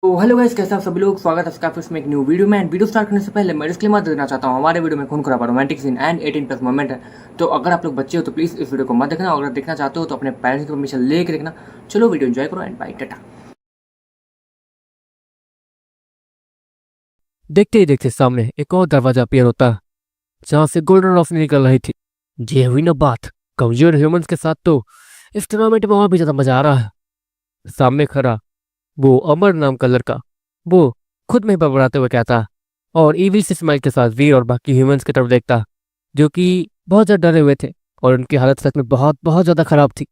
तो hello guys, कैसे आप सभी लोग। स्वागत है आपका फिर से एक न्यू वीडियो में। एंड वीडियो स्टार्ट करने से पहले मैं डिस्क्लेमर देना चाहता हूँ, हमारे वीडियो में खून खराबा, रोमांटिक सीन एंड 18+ मोमेंट है। तो अगर आप लोग बच्चे हो तो प्लीज़ इस वीडियो को मत देखना, और अगर देखना चाहते हो तो अपने पेरेंट्स की परमिशन लेके देखना। चलो वीडियो एंजॉय करो एंड बाय, टाटा। देखते ही देखते सामने एक और दरवाजा अपीयर होता जहां से गोल्डन रोशनी निकल रही थी। ये हुई ना बात, कमजोर ह्यूमंस के साथ तो इस टूर्नामेंट में और भी ज्यादा मजा आ रहा है। सामने खड़ा वो अमर नाम का लड़का, वो खुद में बड़बड़ाते हुए कहता और ईविल से स्माइल के साथ वीर और बाकी ह्यूमंस की तरफ देखता, जो कि बहुत ज्यादा डरे हुए थे और उनकी हालत सच में बहुत बहुत ज्यादा खराब थी।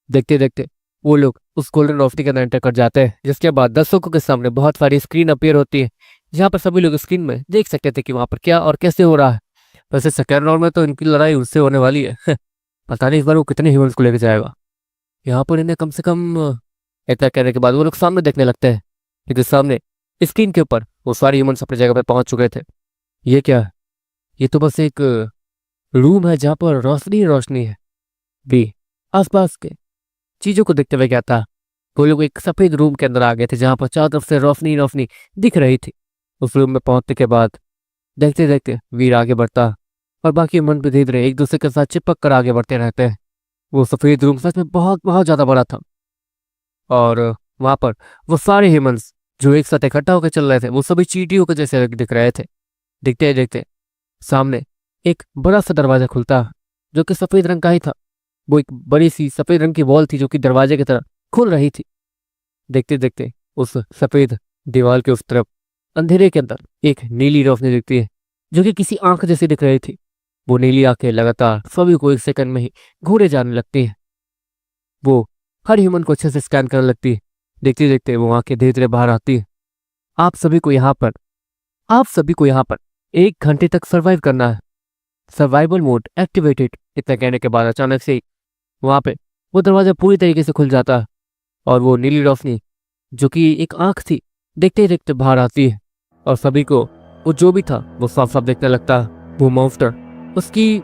देखते देखते वो लोग उस गोल्डन रोशनी के अंदर एंटर कर जाते हैं, जिसके बाद दर्शकों के सामने बहुत सारी स्क्रीन अपीयर होती है, जहाँ पर सभी लोग स्क्रीन में देख सकते थे कि वहां पर क्या और कैसे हो रहा है। वैसे सेकेंड राउंड में तो इनकी लड़ाई उससे होने वाली है। पता नहीं इस बार वो कितने ह्यूमंस को लेकर जाएगा। यहाँ पर इन्हें कम से कम इतना कहने के बाद वो लोग सामने देखने लगते हैं, लेकिन सामने स्क्रीन के ऊपर वो सारे ह्यूमंस अपनी जगह पर पहुंच चुके थे। ये क्या है? ये तो बस एक रूम है जहाँ पर रोशनी ही रोशनी है। भी आसपास के चीजों को देखते हुए क्या था, वो लोग एक सफेद रूम के अंदर आ गए थे जहां पर चारों तरफ से रोशनी रोशनी दिख रही थी। उस रूम में पहुंचने के बाद देखते देखते वीर आगे बढ़ता और बाकी मन भी धीरे धीरे एक दूसरे के साथ चिपक कर आगे बढ़ते रहते हैं। वो सफेद रूम सच में बहुत बहुत ज्यादा बड़ा था, और वहां पर वो सारे ह्यूमंस जो एक साथ इकट्ठा होकर चल रहे थे वो सभी चींटियों के जैसे दिख रहे थे। दिखते देखते सामने एक बड़ा सा दरवाजा खुलता, जो कि सफेद रंग का ही था। वो एक बड़ी सी सफेद रंग की वॉल थी जो कि दरवाजे की तरह खुल रही थी। देखते देखते उस सफेद दीवार के उस तरफ अंधेरे के अंदर एक नीली रोशनी दिखती है, जो कि किसी आंख जैसी दिख रही थी। वो नीली आंखें लगातार सभी को एक सेकंड में ही घूरे जाने लगती है। वो हर ह्यूमन को अच्छे से स्कैन करने लगती है। देखते देखते वो आंखें धीरे धीरे बाहर आती है। आप सभी को यहाँ पर आप सभी को यहाँ पर 1 घंटे तक सर्वाइव करना है। Survival mode activated. इतना कहने के बाद अचानक से ही वहां पे वो दरवाजा पूरी तरीके से खुल जाता है, और वो नीली रोशनी जो कि एक आंख थी देखते ही देखते बाहर आती है, और सभी को वो जो भी था वो साफ साफ देखने लगता है। वो मॉन्स्टर, उसकी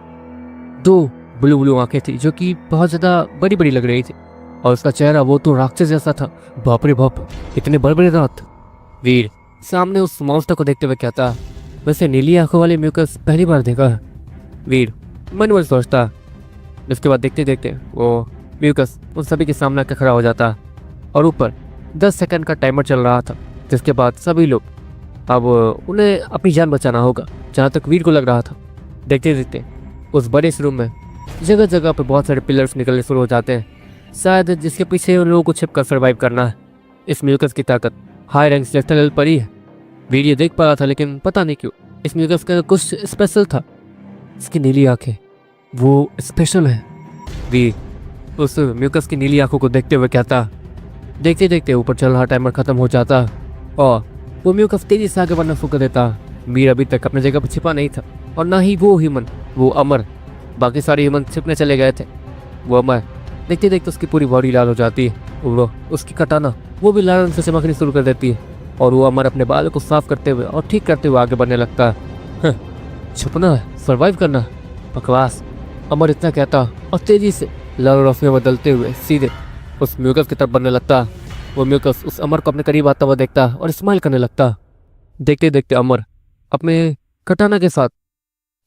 2 ब्लू ब्लू आंखें थी जो कि बहुत ज्यादा बड़ी बड़ी लग रही थी, और उसका चेहरा वो तो राक्षस जैसा था। बाप रे बाप, इतने बड़े बड़े दांत। वीर सामने उस मॉन्स्टर को देखते हुए कहता, वैसे नीली आंखों वाले म्यूकस पहली बार देखा है। वीर मन में सोचता। इसके बाद देखते देखते वो म्यूकस उन सभी के सामने आकर खड़ा हो जाता, और ऊपर 10 सेकंड का टाइमर चल रहा था, जिसके बाद सभी लोग अब उन्हें अपनी जान बचाना होगा, जहाँ तक वीर को लग रहा था। देखते देखते उस बड़े इस रूम में जगह जगह पर बहुत सारे पिलर्स निकलने शुरू हो जाते हैं, शायद जिसके पीछे उन लोगों को छिपकर सर्वाइव करना है। इस म्यूकस की ताकत हाई रैंक सेलेक्टर लेवल पर ही है। वीर ये देख पा रहा था, लेकिन पता नहीं क्यों इस म्यूकस का कुछ स्पेशल था। इसकी नीली आंखें वो स्पेशल है। वीर उस म्यूकस की नीली आंखों को देखते हुए कहता। देखते देखते ऊपर चल रहा टाइमर खत्म हो जाता, और वो म्यूकस तेजी से आगे बढ़ना शुरू कर देता। वीर अभी तक अपनी जगह पर छिपा नहीं था, और ना ही वो ह्यूमन, वो अमर। बाकी सारे ह्यूमन छिपने चले गए थे। वो अमर देखते देखते उसकी पूरी बॉडी लाल हो जाती है, वो उसकी कटाना वो भी लाल रंग से चमकनी शुरू कर देती है, और वो अमर अपने बालों को साफ करते हुए और ठीक करते हुए आगे बढ़ने लगता है। छुपना है, सर्वाइव करना है, बकवास। अमर इतना कहता और तेजी से लाल रोशनी में बदलते हुए सीधे उस म्यूकस की तरफ बढ़ने लगता। वो म्यूकस उस अमर को अपने करीब आता हुआ देखता और स्माइल करने लगता। देखते देखते अमर अपने कटाना के साथ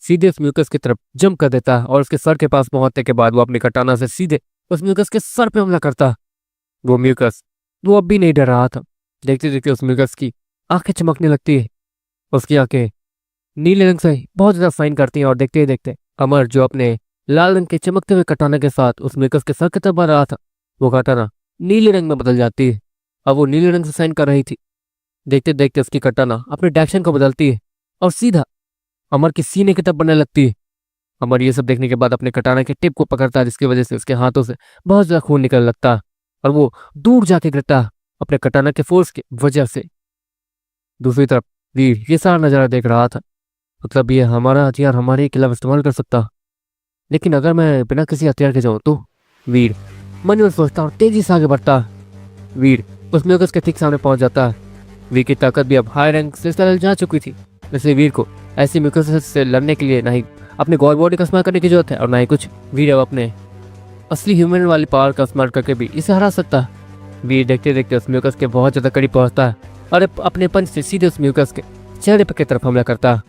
सीधे उस म्यूकस की तरफ जंप कर देता, और उसके सर के पास पहुंचने के बाद वो अपनी कटाना से सीधे उस म्यूकस के सर पे हमला करता। वो म्यूकस वो अब भी नहीं डर रहा था। देखते देखते उस म्यूकस की आंखें चमकने लगती है। उसकी आंखें नीले रंग से बहुत ज्यादा साइन करती हैं, और देखते ही देखते अमर जो अपने लाल रंग के चमकते हुए कटाना के साथ उस म्यूकस के सर की तरफ बढ़ रहा था, वो कटाना नीले रंग में बदल जाती है। अब वो नीले रंग से साइन कर रही थी। देखते देखते उसकी कटाना अपने डायरेक्शन को बदलती है और सीधा अमर के सीने की तरफ बढ़ने लगती है। अमर ये सब देखने के बाद अपने कटाना के टिप को पकड़ता है, जिसकी वजह से उसके हाथों से बहुत ज्यादा खून निकलने लगता है, और वो दूर जाके गिरता अपने कटाना के फोर्स की वजह से। दूसरी तरफ वीर ये सारा नजारा देख रहा था। मतलब ये हमारा हथियार हमारे ही खिलाफ इस्तेमाल कर सकता, लेकिन अगर मैं बिना किसी हथियार के जाऊँ तो। वीर मन में सोचता और तेजी से आगे बढ़ता। वीर उस म्यूकस के ठीक सामने पहुंच जाता है। वीर की ताकत भी अब हाई रैंक से जा चुकी थी, इसलिए वीर को ऐसी म्यूकस से लड़ने के लिए ना ही अपने गॉड बॉडी का इस्तेमाल करने की जरूरत है, और ना ही कुछ वीर अब अपने असली ह्यूमन वाली पावर का इस्तेमाल करके भी इसे हरा सकता है। वीर देखते देखते उस म्यूकस के बहुत ज्यादा करीब पहुंचता है, और अपने पंच से सीधे उस म्यूकस के चेहरे पे की तरफ हमला करता।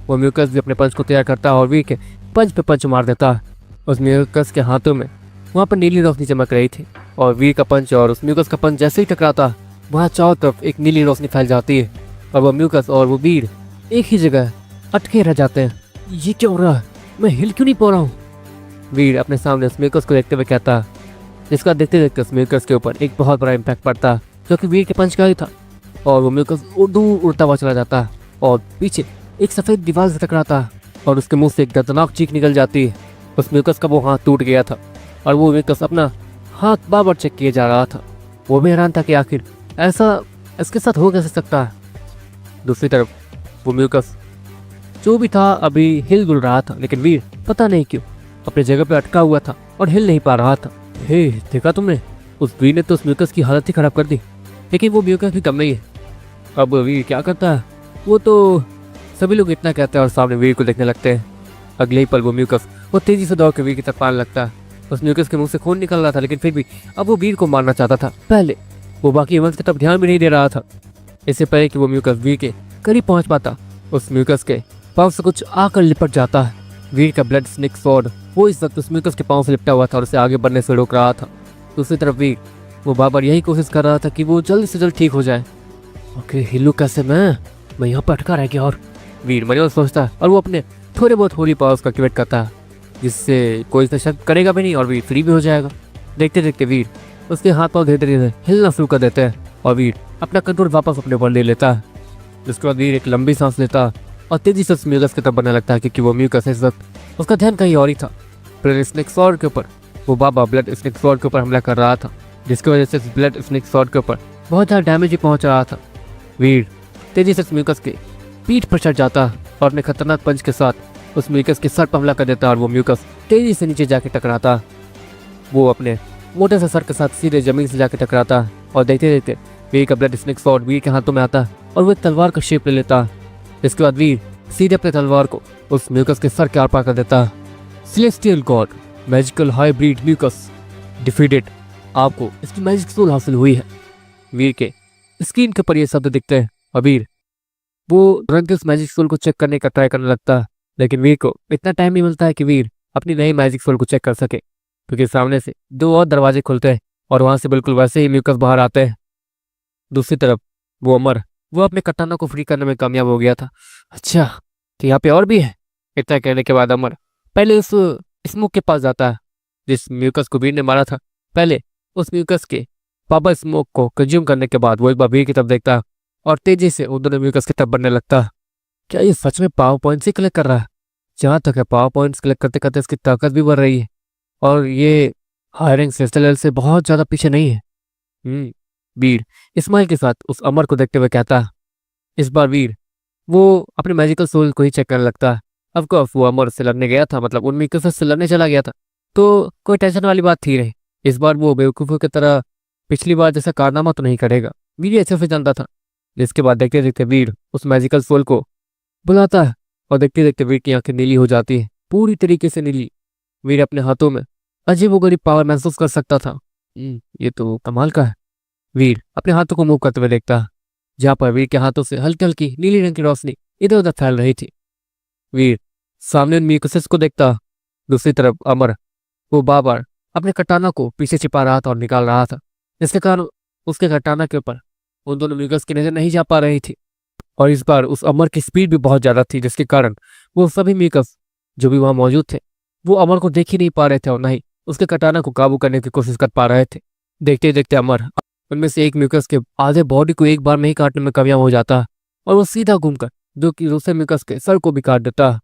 वो म्यूकस भी अपने पंच को तैयार करता और वीर के पंच पे पंच मार देता। उस म्यूकस के हाथों में वहाँ पर नीली रोशनी चमक रही थी और वीर का पंच और उस म्यूकस का पंच जैसे ही टकराता वहाँ चारों तरफ एक नीली रोशनी फैल जाती है और वो म्यूकस और वो वीर एक ही जगह अटके रह जाते हैं। ये क्या हो रहा है, मैं हिल क्यों नहीं पा रहा हूँ? वीर अपने सामने उस म्यूकस को देखते हुए कहता, जिसका देखते देखते उस म्यूकस के ऊपर एक बहुत बड़ा इम्पैक्ट पड़ता जो कि वीर के पंच का ही था और वो म्यूकस दूर उड़ता हुआ चला जाता और पीछे एक सफ़ेद दीवार से टकराता और उसके मुंह से एक दर्दनाक चीख निकल जाती है। उस म्यूकस का वो हाथ टूट गया था और वो म्यूकस अपना हाथ बार बार चेक किए जा रहा था। वो भी हैरान था कि आखिर ऐसा इसके साथ हो कैसे सकता है। दूसरी तरफ वो म्यूकस जो भी था अभी हिल गुल रहा था, लेकिन वीर पता नहीं क्यों अपनी जगह पे अटका हुआ था और हिल नहीं पा रहा था। हे देखा तुमने, उस वीर ने तो उस म्यूकस की हालत ही खराब कर दी, लेकिन वो म्यूकस भी कम नहीं है। अब वीर क्या करता है? वो तो सभी लोग इतना कहते हैं और सामने वीर को देखने लगते हैं। अगले ही पल वो म्यूकस वो तेजी से दौड़ के वीर की तरफ आने लगता है। उस म्यूकस के मुंह से खून निकल रहा था, लेकिन फिर भी अब वो वीर को मारना चाहता था। पहले वो बाकी ह्यूमंस की तरफ ध्यान भी नहीं दे रहा था। इससे पहले कि वो म्यूकस वीर के करीब पहुंच पाता, उस म्यूकस के पाँव से कुछ आकर लिपट जाता है। वीर का ब्लड स्नेक स्वॉर्ड वो इस वक्त उस म्यूकस के पाँव से लिपटा हुआ था और उसे आगे बढ़ने से रोक रहा था। दूसरी तरफ वीर वो बार बार यही कोशिश कर रहा था कि वो जल्द से जल्द ठीक हो जाए। ओके हिलू कैसे मैं यहाँ पर अटका रह गया। और वीर मन में सोचता है और वो अपने थोड़े बहुत होली पावर्स का एक्टिवेट करता है, जिससे कोई इस शक करेगा भी नहीं और वीर फ्री भी हो जाएगा। देखते देखते वीर उसके हाथ पाँव धीरे धीरे हिलना शुरू कर देते हैं और वीर अपना कंट्रोल वापस अपने ऊपर ले लेता है। जिसके बाद वीर एक लंबी सांस लेता और तेजी से उस म्यूकस की तरफ बढ़ने लगता है, क्योंकि वो म्यूकस इस वक्त उसका ध्यान कहीं और ही था। फिर स्नेक स्वॉर्ड के ऊपर वो बाबा ब्लड स्नेक स्वॉर्ड के ऊपर हमला कर रहा था, जिसकी वजह से इस ब्लड स्नेक स्वॉर्ड के ऊपर बहुत ज़्यादा डैमेज भी पहुंच रहा था। वीर तेजी से उस म्यूकस के पीठ पर चढ़ जाता और अपने खतरनाक पंच के साथ उस म्यूकस के सर पर हमला कर देता और वो म्यूकस तेजी से नीचे जाके टकराता। वो अपने मोटे से सर के साथ सीधे जमीन से जाके टकराता और देखते देखते वीर का ब्लड स्नेक स्वॉर्ड वीर के हाथों में आता और वो एक तलवार का शेप ले लेता। इसके बाद वीर सीधे अपने तलवार को उस म्यूकस के सर के आर पार कर देता। Celestial god magical hybrid mucus defeated, आपको इसकी मैजिक सोल हासिल हुई है। वीर के स्क्रीन के ऊपर ये शब्द दिखते हैं और वीर वो तुरंत उस मैजिक सोल को चेक करने का ट्राई करने लगता है, लेकिन वीर को इतना टाइम नहीं मिलता है कि वीर अपनी नई मैजिक सोल को चेक कर सके, क्योंकि सामने से दो और दरवाजे खुलते हैं और वहां से बिल्कुल वैसे ही म्यूकस बाहर आते हैं। दूसरी तरफ वो अमर वो अपने कटाना को फ्री करने में कामयाब हो गया था। अच्छा तो यहाँ पे और भी है। इतना कहने के बाद अमर पहले उस स्मोक के पास जाता है जिस म्यूकस को वीर ने मारा था। पहले उस म्यूकस के पापा स्मोक को कंज्यूम करने के बाद वो एक बार वीर की तरफ देखता है और तेजी से उन दोनों म्यूकस की तरफ बढ़ने लगता है। क्या ये सच में पावर पॉइंट्स ही कलेक्ट कर रहा है? जहाँ तक है पावर पॉइंट्स कलेक्ट करते करते इसकी ताकत भी बढ़ रही है और ये हायरिंग सिलसिले से बहुत ज़्यादा पीछे नहीं है। वीर इस्माइल के साथ उस अमर को देखते हुए कहता है। इस बार वीर वो अपने मैजिकल सोल को ही चेक करने लगता है। ऑफकोर्स वो अमर से लड़ने गया था, मतलब उन म्यूकस से लड़ने चला गया था, तो कोई टेंशन वाली बात थी नहीं। इस बार वो बेवकूफ़ों की तरह पिछली बार जैसा कारनामा तो नहीं करेगा, वीर ये अच्छे से जानता था। जिसके बाद देखते देखते वीर उस मैजिकल सोल को बुलाता है और देखते देखते वीर की आंखें नीली हो जाती है, पूरी तरीके से नीली। वीर अपने हाथों में अजीबोगरीब पावर महसूस कर सकता था। ये तो कमाल का है। वीर अपने हाथों को मूव करते हुए देखता, जहाँ पर वीर के हाथों से हल्की हल्की नीली रंग की रोशनी इधर उधर फैल रही थी। वीर सामने उन म्यूकसेस को देखता। दूसरी तरफ अमर वो बार बार अपने कटाना को पीछे छिपा रहा था और निकाल रहा था, जिसके कारण उसके कटाना के ऊपर उन दोनों म्यूकस की नजर नहीं जा पा रही थी। और इस बार उस अमर की स्पीड भी बहुत ज्यादा थी, जिसके कारण वो सभी म्यूकस जो भी वहां मौजूद थे वो अमर को देख ही नहीं पा रहे थे और न ही उसके कटाना को काबू करने की कोशिश कर पा रहे थे। देखते देखते अमर उनमें से एक म्यूकस के आधे बॉडी को एक बार में ही काटने में कामयाब हो जाता और वो सीधा घूमकर जो कि दूसरे म्यूकस के सर को भी काट देता।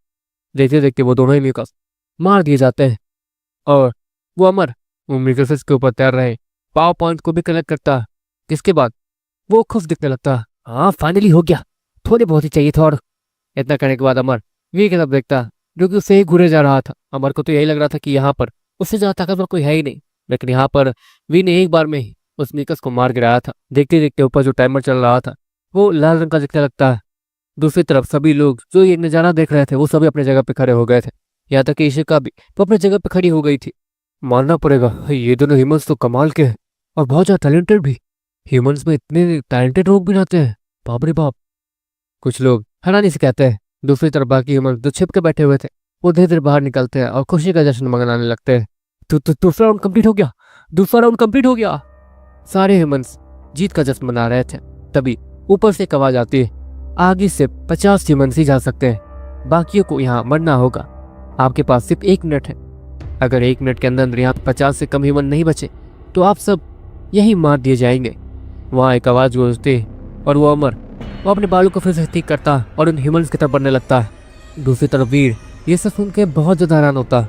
देखते देखते वो दोनों ही म्यूकस मार दिए जाते हैं और वो अमर वो म्यूकस के ऊपर तैर रहे पावर पॉइंट को भी कलेक्ट करता, जिसके बाद वो खुश दिखने लगता। हाँ फाइनली हो गया, थोड़े बहुत ही चाहिए था। और इतना करने के बाद अमर वीर की तरफ देखता, जो कि उससे ही घूरे जा रहा था। अमर को तो यही लग रहा था कि यहाँ पर उससे ज्यादा ताकतवर कोई है ही नहीं, लेकिन यहाँ पर वीर ने एक बार में ही उस म्यूकस को मार गिराया था। देखते देखते ऊपर जो टाइमर चल रहा था वो लाल रंग का दिखने लगता है। दूसरी तरफ सभी लोग जो ये नजारा देख रहे थे वो सभी अपने जगह पे खड़े हो गए थे, यहाँ तक कि इशिका भी तो अपने जगह पे खड़ी हो गई थी। मानना पड़ेगा ये दोनों ह्यूमंस तो कमाल के हैं और बहुत ज्यादा टैलेंटेड भी। ह्यूमंस में इतने टैलेंटेड लोग भी रहते हैं, बाप रे बाप। कुछ लोग हैरानी से कहते हैं। दूसरी तरफ बाकी ह्यूमन जो छिप के बैठे हुए थे वो धीरे धीरे बाहर निकलते हैं और खुशी का जश्न मनाने लगते हैं। दूसरा राउंड कंप्लीट हो गया, दूसरा राउंड कंप्लीट हो गया। सारे ह्यूमंस जीत का जश्न मना रहे थे। तभी ऊपर से एक आवाज आती है, आगे से 50 ह्यूमंस ही जा सकते हैं, बाकियों को यहाँ मरना होगा। आपके पास सिर्फ 1 मिनट है। अगर 1 मिनट के अंदर यहाँ 50 से कम ह्यूमन नहीं बचे तो आप सब यही मार दिए जाएंगे। वहाँ एक आवाज गूंजती और वो अमर वो अपने बालों को फिर से ठीक करता और उन ह्यूमंस की तरफ बढ़ने लगता है। दूसरी तरफ वीर ये सब सुन के बहुत ज्यादा हैरान होता।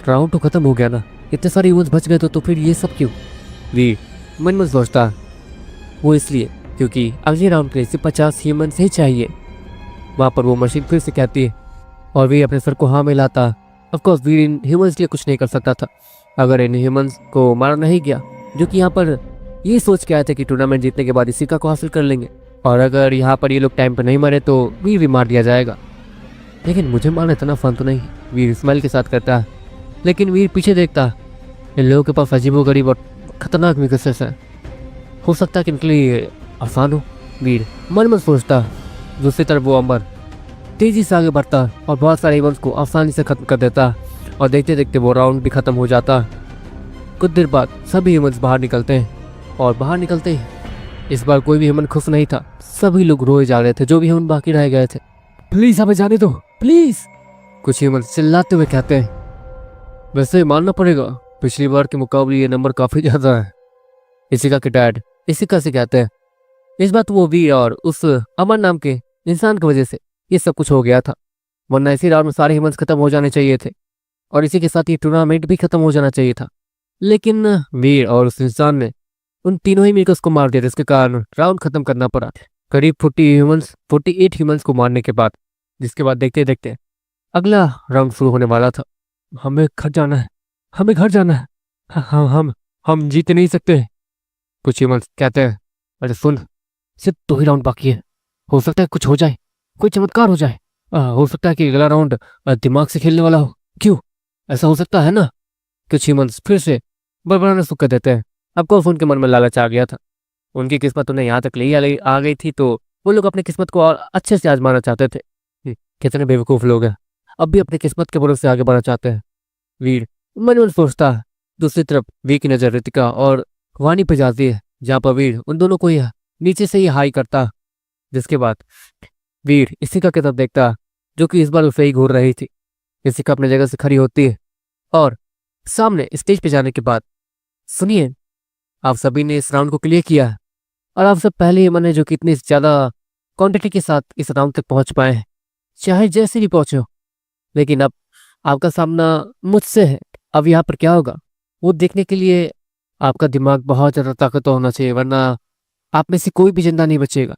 राउंड तो खत्म हो गया ना, इतने सारे ह्यूमंस बच गए तो फिर ये सब क्यों? वीर मन में सोचता, वो इसलिए क्योंकि अगले राउंड के लिए सिर्फ 50 ह्यूमंस ही चाहिए। वहाँ पर वो मशीन फिर से कहती है और वीर अपने सर को हाँ मिलाता। ऑफकोर्स वीर इन ह्यूमंस के लिए कुछ नहीं कर सकता था। अगर इन ह्यूमंस को मारा नहीं गया, जो कि यहाँ पर ये सोच के आए थे कि टूर्नामेंट जीतने के बाद इस सिक्का को हासिल कर लेंगे, और अगर यहाँ पर ये लोग टाइम पर नहीं मरे तो वीर भी मार दिया जाएगा। लेकिन मुझे मारना इतना फन तो नहीं, वीर स्माइल के साथ करता है। लेकिन वीर पीछे देखता, इन लोगों के पास अजीबोगरीब और खतरनाक वीकनेसेस है, हो सकता है कि इनके लिए आसान हो। वीर मन में सोचता। दूसरी तरफ वो अमर तेजी से आगे बढ़ता और बहुत सारे इवेंट्स को आसानी से खत्म कर देता और देखते देखते वो राउंड भी खत्म हो जाता। कुछ देर बाद सभी ह्यूमंस बाहर निकलते हैं और बाहर निकलते ही इस बार कोई भी ह्यूमन खुश नहीं था। सभी लोग रोए जा रहे थे, जो भी ह्यूमन बाकी रह गए थे। प्लीज हमें जाने दो प्लीज, कुछ ह्यूमन चिल्लाते हुए कहते हैं। वैसे मानना पड़ेगा पिछली बार के मुकाबले ये नंबर काफी ज्यादा है, इसिका के डैड इसिका से कहते हैं। इस बात वो वीर और उस अमर नाम के इंसान की वजह से ये सब कुछ हो गया था, वरना इसी राउंड में सारे ह्यूमंस खत्म हो जाने चाहिए थे और इसी के साथ ये टूर्नामेंट भी खत्म हो जाना चाहिए था। लेकिन वीर और उस इंसान ने उन तीनों ही मिलकर उसको मार दिया, जिसके कारण राउंड खत्म करना पड़ा। करीब 48 ह्यूमंस को मारने के बाद, जिसके बाद देखते देखते अगला राउंड शुरू होने वाला था। हमें घर जाना है, हमें घर जाना है, हम जीत नहीं सकते, कुछ ह्यूमंस कहते हैं। अरे सुन, सिर्फ 2 ही राउंड बाकी है, हो सकता है कुछ हो जाए, कोई चमत्कार हो जाए। हो सकता है कि अगला राउंड दिमाग से खेलने वाला हो। क्यों, ऐसा हो सकता है ना? कुछ ह्यूमंस फिर से बड़बड़ाना शुरू कर देते हैं। आपको उनके मन में लालच आ गया था, उनकी किस्मत उन्हें यहाँ तक ले आ गई थी, तो वो लोग अपनी किस्मत को और अच्छे से आजमाना चाहते थे। कितने बेवकूफ़ लोग हैं, अब भी अपनी किस्मत के भरोसे आगे बढ़ना चाहते हैं। वीर मन में सोचता है। दूसरी तरफ वीर की नज़र रितिका और वानी पे जाती है, जहाँ पर वीर उन दोनों को ही नीचे से ही हाई करता। जिसके बाद वीर इसिका की तरफ देखता, जो कि इस बार उसे ही घूर रही थी। इसिका अपनी जगह से खड़ी होती है और सामने स्टेज पे जाने के बाद, सुनिए, आप सभी ने इस राउंड को क्लियर किया है और आप सब पहले ही मैंने जो कि इतनी ज़्यादा क्वांटिटी के साथ इस राउंड तक पहुंच पाए हैं, चाहे जैसे भी पहुंचे हो, लेकिन अब आपका सामना मुझसे है। अब यहाँ पर क्या होगा वो देखने के लिए आपका दिमाग बहुत ज़्यादा ताकतवर होना चाहिए, वरना आप में से कोई भी जिंदा नहीं बचेगा।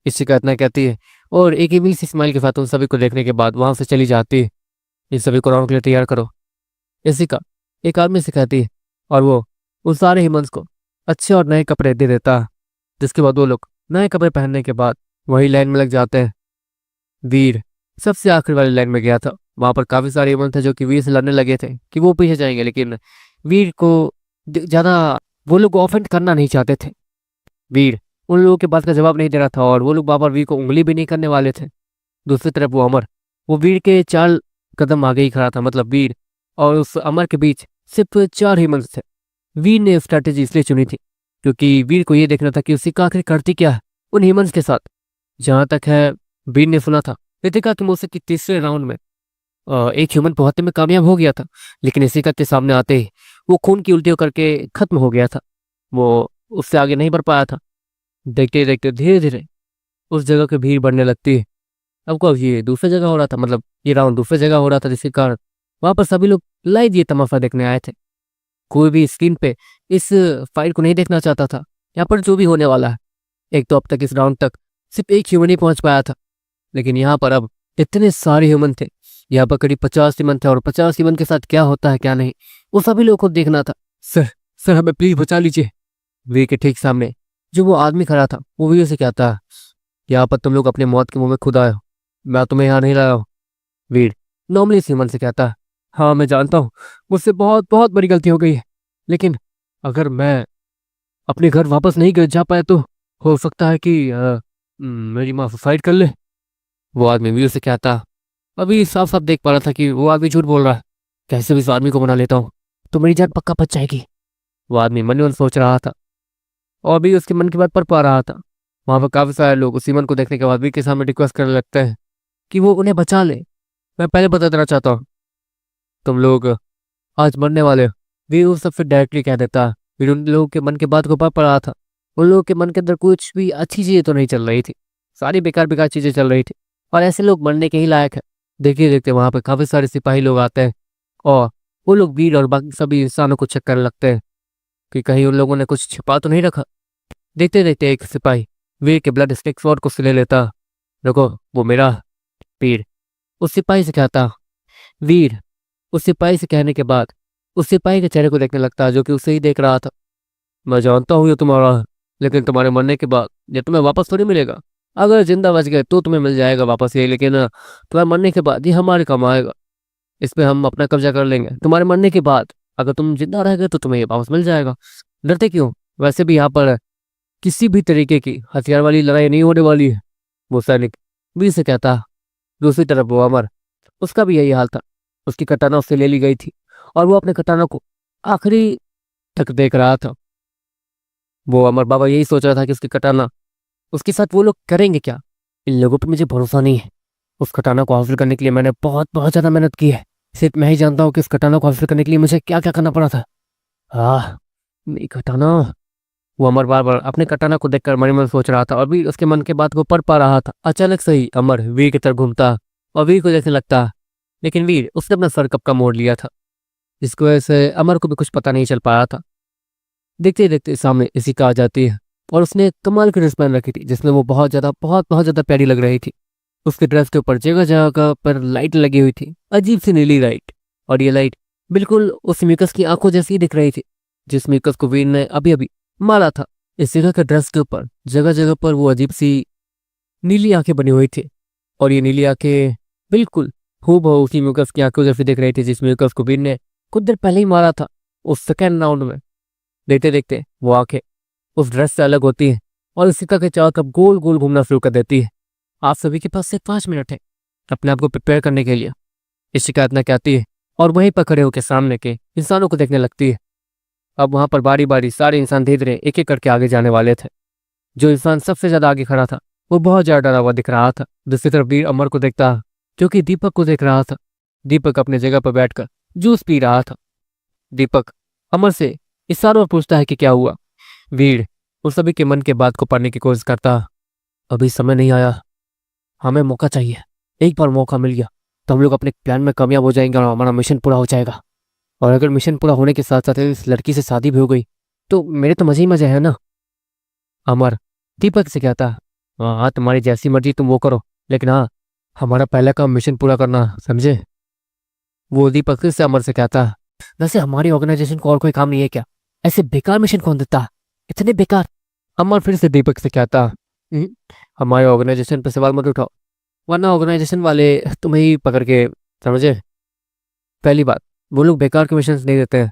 इसिका इतना कहती है और एक इविल सी स्माइल के साथ उन सभी को देखने के बाद वहां से चली जाती है। इन सभी को राउंड के लिए तैयार करो, इसिका एक आदमी से कहती है और वो उन सारे ह्यूमंस को अच्छे और नए कपड़े दे देता है। जिसके बाद वो लोग नए कपड़े पहनने के बाद वही लाइन में लग जाते हैं। वीर सबसे आखिरी वाली लाइन में गया था, वहां पर काफी सारे ह्यूमन थे जो कि वीर से लड़ने लगे थे कि वो पीछे जाएंगे, लेकिन वीर को ज्यादा वो लोग ऑफेंड करना नहीं चाहते थे। वीर उन लोगों के बात का जवाब नहीं दे रहा था और वो लोग बार वीर को उंगली भी नहीं करने वाले थे। दूसरी तरफ वो अमर, वो वीर के 4 कदम आगे ही खड़ा था, मतलब वीर और उस अमर के बीच सिर्फ 4 ह्यूमंस थे। वीर ने स्ट्रैटेजी इसलिए चुनी थी क्योंकि वीर को ये देखना था कि उसकी आखिर करती क्या है उन ह्यूमंस के साथ। जहां तक है वीर ने सुना था रितिका के मुंह से कि तीसरे राउंड में एक ह्यूमन पहुंचने में कामयाब हो गया था, लेकिन इसिका के सामने आते ही वो खून की उल्टियों करके खत्म हो गया था, वो उससे आगे नहीं बढ़ पाया था। देखते देखते धीरे धीरे उस जगह की भीड़ बढ़ने लगती है। अब को ये दूसरी जगह हो रहा था, मतलब ये राउंड दूसरी जगह हो रहा था, जिसके कारण वहां पर सभी लोग लाइव ये तमाशा देखने आए थे। कोई भी स्क्रीन पे इस फाइट को नहीं देखना चाहता था। यहाँ पर जो भी होने वाला है, एक तो अब तक इस राउंड तक सिर्फ एक ह्यूमन ही पहुंच पाया था, लेकिन यहाँ पर अब इतने सारे ह्यूमन थे। यहाँ पर करीब 50 ह्यूमन थे और 50 ह्यूमन के साथ क्या होता है क्या नहीं, वो सभी लोगों को देखना था। सर हमें प्लीज बचा लीजिए। वीर के ठीक सामने जो वो आदमी खड़ा था वो वीर से कहता है, यहाँ पर तुम लोग अपने मौत के मुंह में खुद आए हो, मैं तुम्हें यहाँ नहीं लाया हूँ। वीर नॉर्मली ह्यूमन से कहता है, हाँ मैं जानता हूँ मुझसे बहुत बहुत बड़ी गलती हो गई है, लेकिन अगर मैं अपने घर वापस नहीं जा पाया तो हो सकता है कि मेरी माँ सुसाइड कर ले। वो आदमी वीर से कहता, अभी साफ साफ देख पा रहा था कि वो आदमी झूठ बोल रहा है। कैसे भी इस आदमी को मना लेता हूँ तो मेरी जान पक्का बच जाएगी। वो आदमी मन ही मन सोच रहा था और भी उसके मन की बात पढ़ पा रहा था। वहां पर काफी सारे लोग उसी मन को देखने के बाद वीर के सामने रिक्वेस्ट करने लगते हैं कि वो उन्हें बचा ले। मैं पहले बता देना चाहता हूँ, तुम लोग आज मरने वाले हो। वीर उस सबसे डायरेक्टली कह देता। वीर उन लोगों के मन की बात को पढ़ रहा था। उन लोगों के मन के अंदर कुछ भी अच्छी चीजें तो नहीं चल रही थी, सारी बेकार बेकार चीजें चल रही थी और ऐसे लोग मरने के ही लायक है। देखते देखते वहां पे काफी सारे सिपाही लोग आते हैं और वो लोग वीर और बाकी सभी इंसानों को चेक करने लगते हैं कि कहीं उन लोगों ने कुछ छिपा तो नहीं रखा। देखते देखते एक सिपाही वीर के ब्लड स्टिक स्वॉर्ड को ले लेता। देखो वो मेरा। वीर उस सिपाही से कहता। वीर उस सिपाही से कहने के बाद उस सिपाही के चेहरे को देखने लगता जो कि उसे ही देख रहा था। मैं जानता हूँ ये तुम्हारा है, लेकिन तुम्हारे मरने के बाद ये तुम्हें वापस थोड़ी मिलेगा। अगर जिंदा बच गए तो तुम्हें मिल जाएगा वापस ये, लेकिन तुम्हारे मरने के बाद ये हमारे काम आएगा। इस पे हम अपना कब्जा कर लेंगे। तुम्हारे मरने के बाद अगर तुम जिंदा रह गए तो तुम्हें ये वापस मिल जाएगा। डरते क्यों? वैसे भी यहाँ पर किसी भी तरीके की हथियार वाली लड़ाई नहीं होने वाली है। वो सैनिक वीर से कहता। दूसरी तरफ वो अमर, उसका भी यही हाल था। उसकी कटाना उससे ले ली गई थी और वो अपने कटाना को आखिरी तक देख रहा था। वो अमर बाबा यही सोच रहा था कि उसकी कटाना उसके साथ वो लोग करेंगे क्या। इन लोगों पर मुझे भरोसा नहीं है। उस कटाना को हासिल करने के लिए मैंने बहुत बहुत ज़्यादा मेहनत की है। सिर्फ मैं ही जानता हूँ कि उस कटाना को हासिल करने के लिए मुझे क्या क्या करना पड़ा था। मेरी कटाना। वो अमर बार बार अपने कटाना को देखकर मन ही मन सोच रहा था और वीर उसके मन के बात को पढ़ पा रहा था। अचानक से ही अमर वीर की तरफ घूमता और वीर को देखने लगता, लेकिन वीर उसने अपना सर कब का मोड़ लिया था, जिसकी वजह से अमर को भी कुछ पता नहीं चल पाया था। देखते ही देखते सामने इसी का आ जाती है और उसने कमाल की ड्रेस पहन रखी थी जिसमें वो बहुत बहुत ज्यादा प्यारी लग रही थी। उसके ड्रेस के ऊपर जगह जगह पर लाइट लगी हुई थी, अजीब सी नीली लाइट। और ये लाइट बिल्कुल उस म्यूकस की आंखों जैसी दिख रही थी जिस म्यूकस को वीर ने अभी अभी मारा था। इस जगह के ड्रेस के ऊपर जगह जगह पर वो अजीब सी नीली आंखें बनी हुई थी और ये नीली आंखें बिल्कुल हूबहू उसी म्यूकस की आंखों जैसी दिख रही थी जिस म्यूकस को वीर ने कुछ देर पहले ही मारा था उस सेकेंड राउंड में। देखते देखते वो आंखें उस ड्रेस से अलग होती है और उसी का के चारों तरफ गोल गोल घूमना शुरू कर देती है। आप सभी के पास सिर्फ 5 मिनट है अपने आप को प्रिपेयर करने के लिए, इस शिकायत न कहती है और वहीं पर खड़े होकर सामने के इंसानों को देखने लगती है। अब वहां पर बारी बारी सारे इंसान धीरे धीरे एक एक करके आगे जाने वाले थे। जो इंसान सबसे ज्यादा आगे खड़ा था वो बहुत ज्यादा डरा हुआ दिख रहा था। दूसरी तरफ वीर अमर को देखता जो कि दीपक को देख रहा था। दीपक अपने जगह पर बैठकर जूस पी रहा था। दीपक अमर से इशारों में पूछता है कि क्या हुआ। वीर उन सभी के मन के बात को पढ़ने की कोशिश करता। अभी समय नहीं आया, हमें मौका चाहिए। एक बार मौका मिल गया तो हम लोग अपने प्लान में कामयाब हो जाएंगे और हमारा मिशन पूरा हो जाएगा। और अगर मिशन पूरा होने के साथ साथ इस लड़की से शादी भी हो गई तो मेरे तो मजे ही मजे है ना। अमर दीपक से कहता, हाँ हाँ तुम्हारी जैसी मर्जी तुम वो करो, लेकिन हाँ हमारा पहला काम मिशन पूरा करना, समझे। वो दीपक फिर से अमर से कहता, वैसे हमारी ऑर्गेनाइजेशन को और कोई काम नहीं है क्या? ऐसे बेकार मिशन कौन देता, इतने बेकार। अमर फिर से दीपक से कहता, हमारे ऑर्गेनाइजेशन पे सवाल मत उठाओ वरना ऑर्गेनाइजेशन वाले तुम्हें ही पकड़ के, समझे। पहली बात, वो लोग बेकार के मिशन नहीं देते हैं।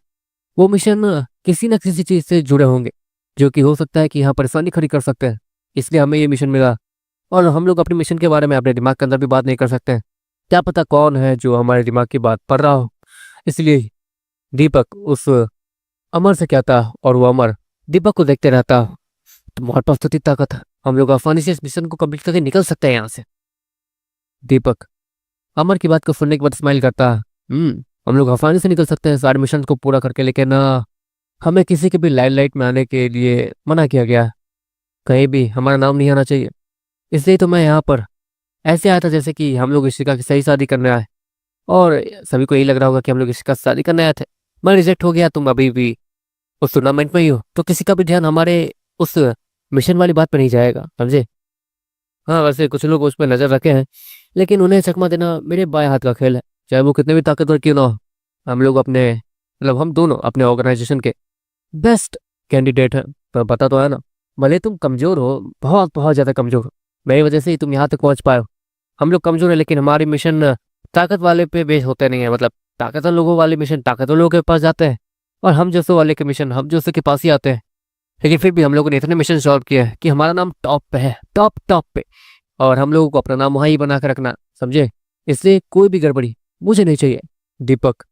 वो मिशन किसी न किसी चीज से जुड़े होंगे जो कि हो सकता है कि यहाँ परेशानी खड़ी कर सकते हैं, इसलिए हमें ये मिशन मिला। और हम लोग अपने मिशन के बारे में अपने दिमाग के अंदर भी बात नहीं कर सकते हैं, क्या पता कौन है जो हमारे दिमाग की बात पढ़ रहा हो। इसलिए दीपक उस अमर से कहता और वो अमर दीपक को देखते रहता, तुम्हारे पास तो इतनी ताकत है, हम लोग आसानी से इस मिशन को कंप्लीट करके निकल सकते हैं यहाँ से। दीपक अमर की बात को सुनने के बाद स्माइल करता, हम लोग आसानी से निकल सकते हैं सारे मिशन को पूरा करके, लेकिन हमें किसी के भी लाइट में आने के लिए मना किया गया है। कहीं भी हमारा नाम नहीं आना चाहिए, इसलिए तो मैं यहाँ पर ऐसे आया था जैसे कि हम लोग इशिका की सही शादी करने आए और सभी को यही लग रहा होगा कि हम लोग इशिका से शादी करने आए थे। मैं रिजेक्ट हो गया, तुम अभी भी उस टूर्नामेंट में ही हो तो किसी का भी ध्यान हमारे उस मिशन वाली बात पर नहीं जाएगा, समझे। हाँ वैसे कुछ लोग उस पर नजर रखे हैं, लेकिन उन्हें चकमा देना मेरे बाएं हाथ का खेल है, चाहे वो कितने भी ताकतवर क्यों ना हो। हम लोग अपने मतलब हम दोनों अपने ऑर्गेनाइजेशन के बेस्ट कैंडिडेट हैं, तो पता तो है ना। भले तुम कमजोर हो, बहुत बहुत ज्यादा कमजोर हो, मेरी वजह से ही तुम यहाँ तक पहुंच पाए हो। हम लोग कमजोर है लेकिन हमारे मिशन ताकत वाले पे बेस होते नहीं है, मतलब ताकतवर लोगों वाले मिशन ताकतवर लोगों के पास जाते हैं और हम जैसों वाले के मिशन हम जैसों के पास ही आते हैं। लेकिन फिर भी हम लोगों ने इतने मिशन सॉल्व किया है कि हमारा नाम टॉप पे है, टॉप टॉप पे। और हम लोगों को अपना नाम वहाँ ही बना कर रखना, समझे? इसलिए कोई भी गड़बड़ी मुझे नहीं चाहिए। दीपक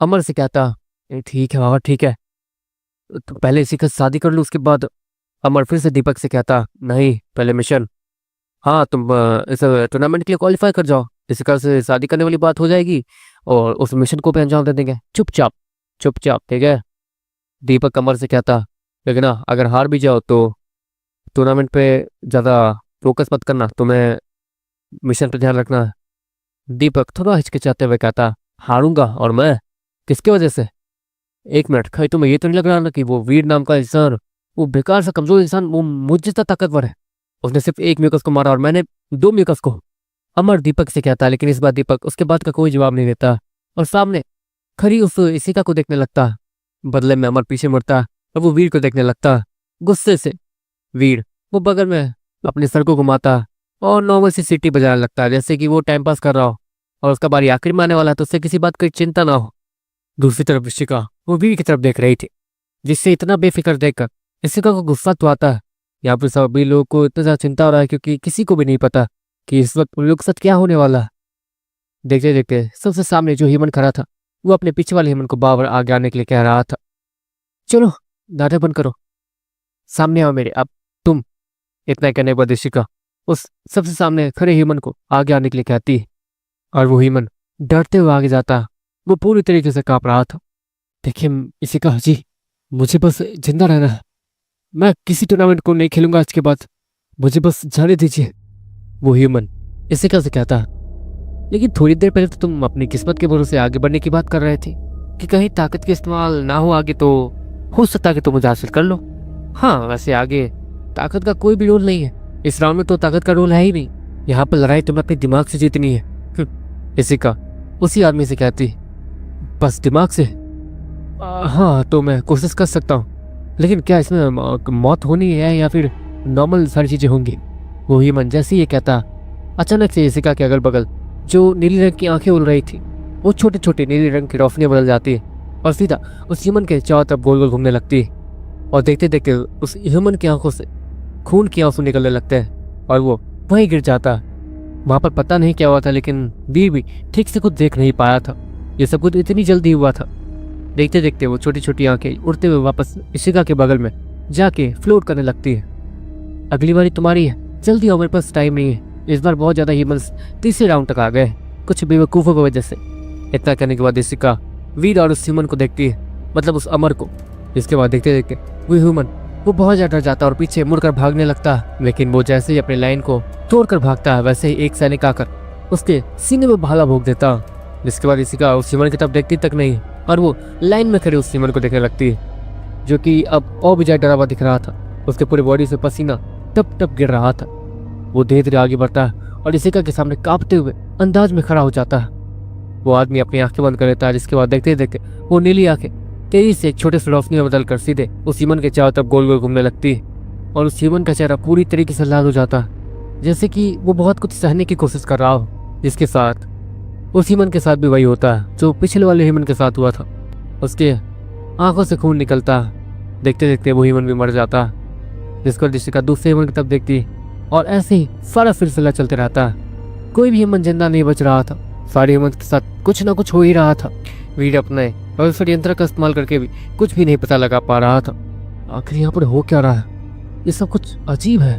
अमर से कहता, ठीक है बाबा ठीक है, तो पहले इसी का शादी कर लो उसके बाद। अमर फिर से दीपक से कहता, नहीं पहले मिशन। हाँ तुम इस टूर्नामेंट के लिए क्वालिफाई कर जाओ, इसी का से शादी करने वाली बात हो जाएगी और उस मिशन को भी अंजाम दे देंगे चुपचाप चुपचाप, ठीक है? दीपक अमर से कहता, लेकिन ना अगर हार भी जाओ तो टूर्नामेंट पे ज़्यादा फोकस मत करना, तुम्हें मिशन पे ध्यान रखना है। दीपक थोड़ा हिचकिचाते हुए कहता, हारूंगा और मैं? किसकी वजह से? एक मिनट, कहीं तुम्हें ये तो नहीं लग रहा ना कि वो वीर नाम का इंसान, वो बेकार सा कमजोर इंसान, वो मुझ जैसा ताकतवर है? उसने सिर्फ एक म्यूकस को मारा और मैंने 2 म्यूकस को। अमर दीपक से कहता, लेकिन इस बार दीपक उसके बाद का कोई जवाब नहीं देता और सामने खड़ी उस इसिका को देखने लगता। बदले में अमर पीछे मुड़ता और वो वीर को देखने लगता गुस्से से। वीर वो बगल में अपने सर को घुमाता और नॉर्मल सी सीटी बजाने लगता है, जैसे कि वो टाइम पास कर रहा हो और उसका बारी आखिर में आने वाला है तो उससे किसी बात की चिंता ना हो। दूसरी तरफ इशिका वो वीर की तरफ देख रही थी, जिससे इतना बेफिक्र देखकर इशिका को गुस्सा तो आता है। यहाँ पर सभी लोगों को इतना ज्यादा चिंता हो रहा है क्योंकि किसी को भी नहीं पता कि इस वक्त उन लोग के साथ क्या होने वाला है। देखते देखते सबसे सामने जो ह्यूमन खड़ा था वो अपने पीछे वाले ह्यूमन को बार आगे आने के लिए कह रहा था, चलो नाटक बंद करो, सामने आओ मेरे अब तुम। इतना कहने के बाद इशिका उस सबसे सामने खड़े ह्यूमन को आगे आने के लिए कहती और वो ह्यूमन डरते हुए आगे जाता। वो पूरी तरीके से कांप रहा था। देखिए इशिका जी, मुझे बस जिंदा रहना है, मैं किसी टूर्नामेंट को नहीं खेलूंगा आज के बाद, मुझे बस जाने दीजिए। वो ह्यूमन इशिका से कहता, लेकिन थोड़ी देर पहले तो तुम अपनी किस्मत के भरोसे आगे बढ़ने की बात कर रहे थे कि कहीं ताकत का इस्तेमाल ना हो आगे तो हो सकता है कि तुम मुझे हासिल कर लो। हाँ वैसे आगे ताकत का कोई भी रोल नहीं है, इस राउंड में तो ताकत का रोल है ही नहीं, यहाँ पर लड़ाई तुम्हें अपने दिमाग से जीतनी है। इशिका उसी आदमी से कहती, बस दिमाग से? हाँ तो मैं कोशिश कर सकता हूँ, लेकिन क्या इसमें मौत होनी है या फिर नॉर्मल सारी चीजें होंगी? वो ह्यूमन जैसे ही ये कहता, अचानक से इशिका के अगल बगल जो नीली रंग की आंखें उड़ रही थी वो छोटे छोटे नीली रंग की रोशनियां बदल जाती है और सीधा उस ह्यूमन के चारों तरफ गोल गोल घूमने लगती है। और देखते देखते उस ह्यूमन की आंखों से खून के आंसू निकलने लगते हैं और वो वहीं गिर जाता है। वहां पर पता नहीं क्या हुआ था, लेकिन वीर भी ठीक से कुछ देख नहीं पाया था, ये सब कुछ इतनी जल्दी हुआ था। देखते देखते वो छोटी छोटी आंखें उड़ते हुए वापस इशिका के बगल में जाके फ्लोट करने लगती है। अगली बारी तुम्हारी है, जल्दी आओ, मेरे पास टाइम नहीं है। इस बार बहुत ज्यादा ह्यूमंस तीसरे राउंड तक आ गए कुछ बेवकूफों की वजह से। इतना करने के बाद इशिका वीर और उस ह्यूमन को देखती है, मतलब उस अमर को। इसके बाद देखते देखते वो ह्यूमन वो बहुत ज्यादा डर जाता है और पीछे मुड़कर भागने लगता है। लेकिन वो जैसे ही अपने लाइन को तोड़कर भागता है वैसे ही एक सैनिक आकर उसके सीने में भाला भोंक देता, जिसके बाद इशिका उस ह्यूमन की तरफ देखती तक नहीं और वो लाइन में खड़े उस ह्यूमन को देखने लगती है, जो कि अब और भी ज्यादा डरा हुआ दिख रहा था। उसके पूरी बॉडी से पसीना टप टप गिर रहा था। वो धीरे धीरे आगे बढ़ता है और इशिका के सामने कांपते हुए अंदाज में खड़ा हो जाता है। वो आदमी अपनी आंखें बंद कर लेता है, जिसके बाद देखते देखते वो नीली आंखें तेजी से एक छोटे से रोशनी में बदल कर सीधे उस ह्यूमन के चारों तरफ गोल गोल घूमने लगती है और उस ह्यूमन का चेहरा पूरी तरीके से लाल हो जाता है, जैसे कि वो बहुत कुछ सहने की कोशिश कर रहा हो। जिसके साथ उस ह्यूमन के साथ भी वही होता है जो पिछले वाले ह्यूमन के साथ हुआ था, उसके आंखों से खून निकलता है। देखते देखते वो ह्यूमन भी मर जाता है, जिसको इशिका दूसरे ह्यूमन की तरफ देखती और ऐसे ही सारा सिलसिला चलते रहता है। कोई भी ह्यूमन जिंदा नहीं बच रहा था, सारे ह्यूमन के साथ कुछ ना कुछ हो ही रहा था। वीर अपने भविष्य यंत्र का इस्तेमाल करके भी कुछ भी नहीं पता लगा पा रहा था आखिर यहाँ पर हो क्या रहा है। ये सब कुछ अजीब है।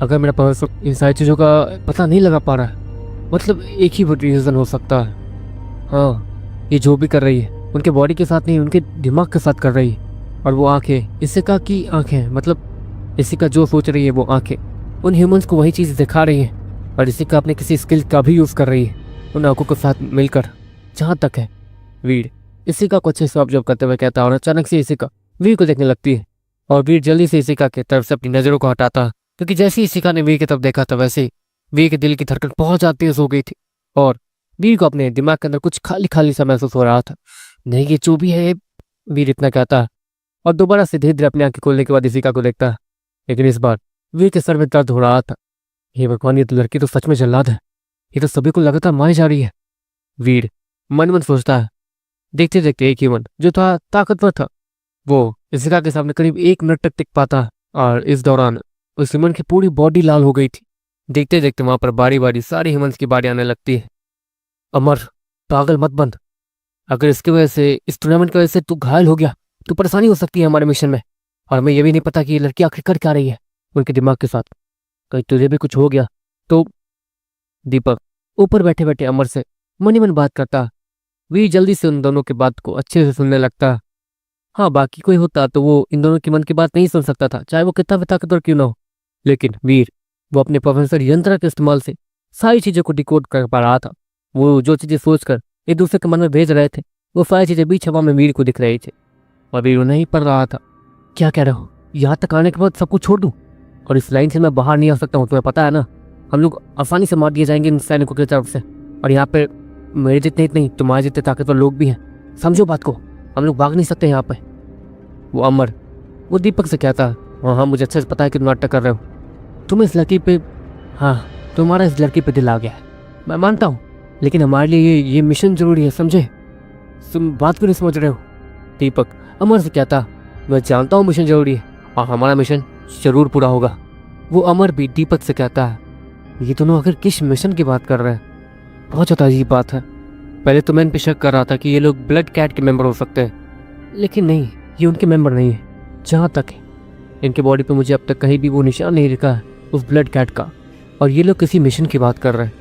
अगर मेरा भविष्य इन सारी चीज़ों का पता नहीं लगा पा रहा है, मतलब एक ही रीज़न हो सकता है। हाँ ये जो भी कर रही है उनके बॉडी के साथ नहीं, उनके दिमाग के साथ कर रही है। और वो आंखें इशिका की आंखें, मतलब इशिका जो सोच रही है वो आंखें उन ह्यूमंस को वही चीज़ दिखा रही है और इशिका अपने किसी स्किल का भी यूज़ कर रही है उन आंखों के साथ मिलकर। जहाँ तक है वीर इशिका को अच्छे से ऑब्जर्व करते हुए कहता है और अचानक से इशिका वीर को देखने लगती है और वीर जल्दी से इशिका की तरफ से अपनी नज़रों को हटाता, क्योंकि जैसे ही इशिका ने वीर की तरफ देखा था वैसे ही वीर के दिल की धड़कन बहुत ज़्यादा तेज हो गई थी और वीर को अपने दिमाग के अंदर कुछ खाली खाली सा महसूस हो रहा था। नहीं ये जो भी है, वीर इतना कहता है और दोबारा से धीरे धीरे अपनी आंखें खोलने के बाद इशिका को देखता है। लेकिन इस बार वीर के सर में दर्द हो रहा था। हे भगवान, ये तो लड़की तो सच में जल्लाद है, ये तो सभी को लगातार मारी जा रही है। वीर मन मन सोचता है। देखते देखते एक ह्यूमन जो था ताकतवर था वो इशिका के सामने करीब 1 मिनट तक टिक पाता और इस दौरान उस ह्यूमन की पूरी बॉडी लाल हो गई थी। देखते देखते वहां पर बारी बारी सारी ह्यूमंस की बारी आने लगती है। अमर, पागल मत बन। अगर इसकी वजह से, इस टूर्नामेंट की वजह से तू घायल हो गया तो परेशानी हो सकती है हमारे मिशन में। और हमें ये भी नहीं पता कि ये लड़की आखिर कर क्या रही है उनके दिमाग के साथ। कहीं तुझे भी कुछ हो गया तो। दीपक ऊपर बैठे बैठे अमर से मन ही मन बात करता। वीर जल्दी से उन दोनों की बात को अच्छे से सुनने लगता। हाँ, बाकी कोई होता तो वो इन दोनों के मन की बात नहीं सुन सकता था, चाहे वो कितना भी ताकतवर क्यों ना हो। लेकिन वीर, वो अपने प्रोफेसर यंत्रा के इस्तेमाल से सारी चीज़ों को डिकोड कर पा रहा था। वो जो चीज़ें सोचकर एक दूसरे के मन में भेज रहे थे, वो सारी चीज़ें बीच हवा में वीर को दिख रही थी और वीर उन्हें ही पढ़ रहा था। क्या कह रहे हो? यहाँ तक आने के बाद सब कुछ छोड़ दूँ? और इस लाइन से मैं बाहर नहीं आ सकता हूँ, तुम्हें पता है ना। हम लोग आसानी से मार दिए जाएंगे इन सैनिकों की तरफ से। और यहाँ पे मेरे जितने ही नहीं, तुम्हारे जितने ताकतवर लोग भी हैं। समझो बात को, हम लोग भाग नहीं सकते यहाँ पे। वो अमर, वो दीपक से कहता, हाँ, मुझे अच्छे से पता है कि तुम नाटक कर रहे हो। तुम इस लड़की पे, हाँ, तुम्हारा इस लड़की पे दिल आ गया है, मैं मानता हूँ। लेकिन हमारे लिए ये मिशन जरूरी है, समझे? तुम बात क्यों नहीं समझ रहे हो? दीपक अमर से कहता, मैं जानता हूँ मिशन जरूरी है और हमारा मिशन जरूर पूरा होगा। वो अमर भी दीपक से कहता है, ये दोनों आखिर किस मिशन की बात कर रहे हैं? बहुत ज़्यादा अजीब बात है। पहले तो मैं इन पे शक कर रहा था कि ये लोग ब्लड कैट के मेंबर हो सकते हैं, लेकिन नहीं, ये उनके मेंबर नहीं है। जहाँ तक है, इनके बॉडी पे मुझे अब तक कहीं भी वो निशान नहीं दिखा है उस ब्लड कैट का। और ये लोग किसी मिशन की बात कर रहे हैं,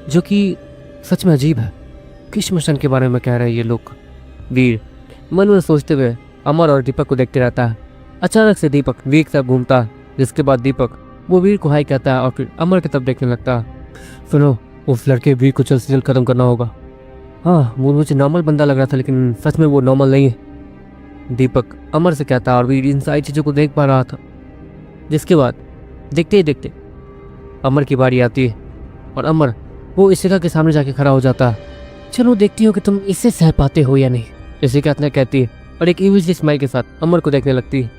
जो कि सच में अजीब है। किस मिशन के बारे में कह रहे हैं ये लोग? वीर मन में सोचते हुए अमर और दीपक को देखते रहता है। अचानक से दीपक वीर की तरफ घूमता है, जिसके बाद दीपक वो वीर को हाई कहता है और फिर अमर की तरफ देखने लगता है। सुनो, उस लड़के वीर को जल्द से जल्द खत्म करना होगा। हाँ, वो मुझे नॉर्मल बंदा लग रहा था, लेकिन सच में वो नॉर्मल नहीं है, दीपक अमर से कहता है। और वीर इन सारी चीज़ों को देख पा रहा था। जिसके बाद देखते ही देखते अमर की बारी आती है और अमर वो इशिका के सामने जाके खड़ा हो जाता है। चलो देखती हो कि तुम इससे सह पाते हो या नहीं, इशिका इतना कहती है और एक इविल सी स्माइल के साथ अमर को देखने लगती है।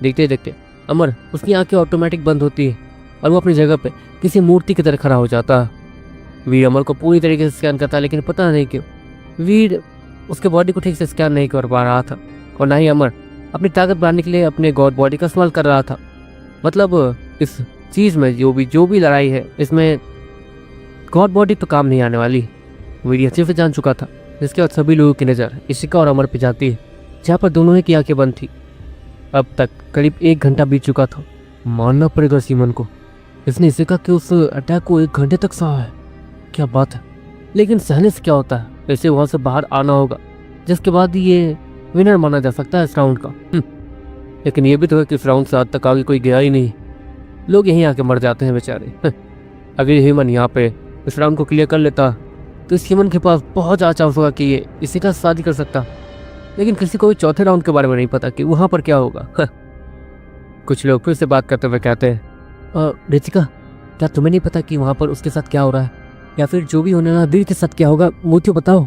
देखते ही देखते अमर, उसकी आंखें ऑटोमेटिक बंद होती है और वो अपनी जगह पे किसी मूर्ति की तरह खड़ा हो जाता है। वीर अमर को पूरी तरीके से स्कैन करता है, लेकिन पता नहीं क्यों वीर उसके बॉडी को ठीक से स्कैन नहीं कर पा रहा था। और ना ही अमर अपनी ताकत बढ़ाने के लिए अपने गॉड बॉडी का इस्तेमाल कर रहा था। मतलब इस चीज़ में जो भी लड़ाई है, इसमें गॉड बॉडी तो काम नहीं आने वाली। वीर अच्छे से जान चुका था। जिसके बाद सभी लोगों की नज़र इशिका और अमर पे जाती है, जहाँ पर दोनों ही की आंखें बंद थी। अब तक करीब 1 घंटा बीत चुका था। मानना पड़ेगा सीमन को, इसने इशिका के उस अटैक को 1 घंटे तक सहा है। क्या बात है। लेकिन सहने से क्या होता है, इसे वहां से बाहर आना होगा, जिसके बाद ये विनर माना जा सकता है इस राउंड का। लेकिन ये भी तो है कि इस राउंड से आज तक आगे कोई गया ही नहीं, लोग यहीं आके मर जाते हैं बेचारे। अगर ह्यूमन यहाँ पे इस राउंड को क्लियर कर लेता तो इस ह्यूमन के पास बहुत ज़्यादा चांस होगा कि ये इसी का शादी कर सकता। लेकिन किसी को भी चौथे राउंड के बारे में नहीं पता कि वहाँ पर क्या होगा। कुछ लोग फिर से बात करते हुए कहते हैं, रितिका, क्या तुम्हें नहीं पता कि वहाँ पर उसके साथ क्या हो रहा है, या फिर जो भी होने वाला वीर के साथ क्या होगा, मुझे बताओ।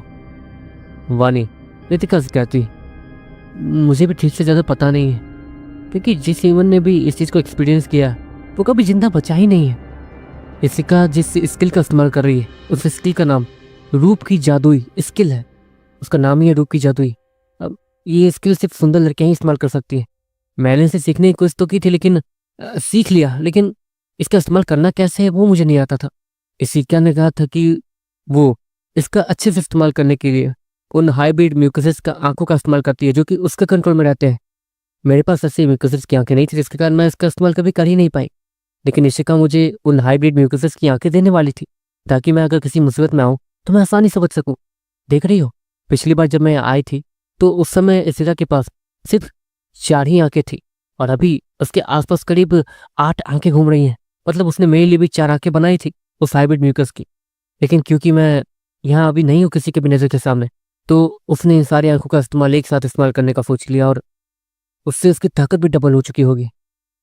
वानी रितिका से कहती, मुझे भी ठीक से ज़्यादा पता नहीं है, क्योंकि जिस ह्यूमन ने भी इस चीज़ को एक्सपीरियंस किया वो कभी जिंदा बचा ही नहीं है। इशिका जिस स्किल का इस्तेमाल कर रही है, उस स्किल का नाम रूप की जादुई स्किल है। उसका नाम ही है रूप की जादुई। अब ये स्किल सिर्फ सुंदर लड़कियां ही इस्तेमाल कर सकती है। मैंने इसे सीखने की कोशिश तो की थी, लेकिन सीख लिया, लेकिन इसका इस्तेमाल करना कैसे है वो मुझे नहीं आता था। इशिका ने कहा था कि वो इसका अच्छे से इस्तेमाल करने के लिए उन हाइब्रिड म्यूकसेस का आंखों का इस्तेमाल करती है, जो कि उसके कंट्रोल में रहते हैं। मेरे पास ऐसे म्यूकसेस की आंखें नहीं थी, जिसके कारण मैं इसका इस्तेमाल कभी कर ही नहीं पाई। लेकिन इशिका मुझे उन हाइब्रिड म्यूकसेस की आंखें देने वाली थी, ताकि मैं अगर किसी मुसीबत में आऊँ तो मैं आसानी से बच सकूँ। देख रही हो, पिछली बार जब मैं आई थी तो उस समय इशिका के पास सिर्फ 4 ही आंखें थी, और अभी उसके आसपास करीब 8 आंखें घूम रही हैं। मतलब उसने मेरे लिए भी 4 आंखें बनाई थी उस हाइब्रिड म्यूकस की। लेकिन क्योंकि मैं यहाँ अभी नहीं हूँ किसी के भी नज़र के सामने, तो उसने इन सारी आंखों का इस्तेमाल एक साथ इस्तेमाल करने का सोच लिया, और उससे उसकी ताकत भी डबल हो चुकी होगी।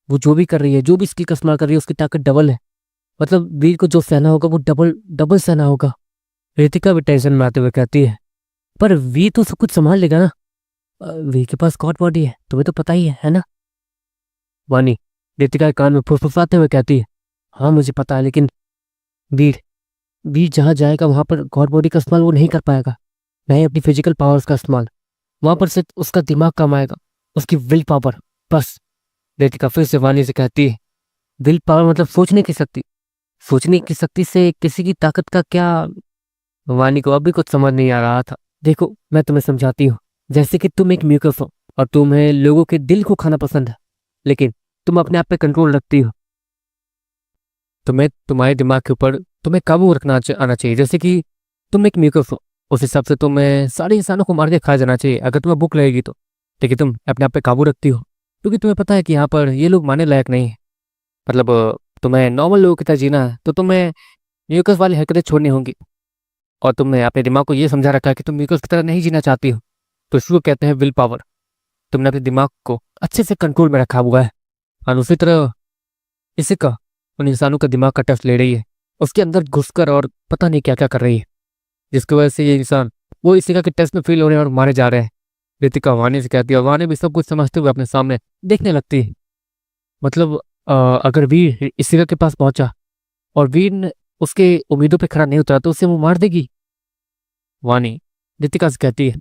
वो जो भी कर रही है, जो भी स्किल का इस्तेमाल कर रही है, उसकी ताकत डबल है। मतलब वीर को जो सहना होगा वो डबल सहना होगा। रितिका भी टेंशन में आते हुए कहती है, पर वीर तो सब कुछ संभाल लेगा ना, वीर के पास गॉड बॉडी है, तुम्हें तो पता ही है ना। वानी रितिका के कान में फुसफुसाते हुए कहती है, हाँ मुझे पता है, लेकिन वीर जहाँ जाएगा वहाँ पर गॉड बॉडी का इस्तेमाल वो नहीं कर पाएगा, नहीं अपनी फिजिकल पावर्स का इस्तेमाल। वहाँ पर सिर्फ उसका दिमाग काम आएगा, उसकी विल पावर। बस। रितिका फिर से वानी से कहती है, विल पावर मतलब सोचने की शक्ति। सोचने की शक्ति से किसी की ताकत का क्या? वानी को अभी कुछ समझ नहीं आ रहा था। देखो, मैं तुम्हें समझाती हूँ। जैसे कि तुम एक म्यूकस हो और तुम्हें लोगों के दिल को खाना पसंद है, लेकिन तुम अपने आप पे कंट्रोल रखती हो। तुम्हें तुम्हारे दिमाग के ऊपर तुम्हें काबू रखना आना चाहिए। जैसे कि तुम एक म्यूकस हो, उस हिसाब से तुम्हें सारे इंसानों को मार के खाया जाना चाहिए अगर तुम्हें भूख लगेगी तो। लेकिन तुम अपने आप पे काबू रखती हो क्योंकि तुम्हें पता है कि यहाँ पर ये लोग मारने लायक नहीं है। मतलब तुम्हें नॉर्मल लोगों की तरह जीना है तो तुम्हें म्यूकस वाली हरकतें छोड़नी होंगी। और तुमने अपने दिमाग को ये समझा रखा है कि तुम म्यूकस की तरह नहीं जीना चाहती हो, तो इसको कहते हैं विल पावर। तुमने अपने दिमाग को अच्छे से कंट्रोल में रखा हुआ है। और उसी तरह इसी का उन इंसानों का दिमाग का टेस्ट ले रही है, उसके अंदर घुसकर और पता नहीं क्या क्या कर रही है, जिसकी वजह से ये इंसान वो इसी के टेस्ट में फेल हो रहे हैं और मारे जा रहे हैं। रितिका वानी से कहती है और वानी भी सब कुछ समझते हुए अपने सामने देखने लगती है। मतलब अगर वीर इसिका के पास पहुंचा और वीर ने उसके उम्मीदों पे खरा नहीं उतरा तो उसे वो मार देगी। वानी रितिका से कहती है,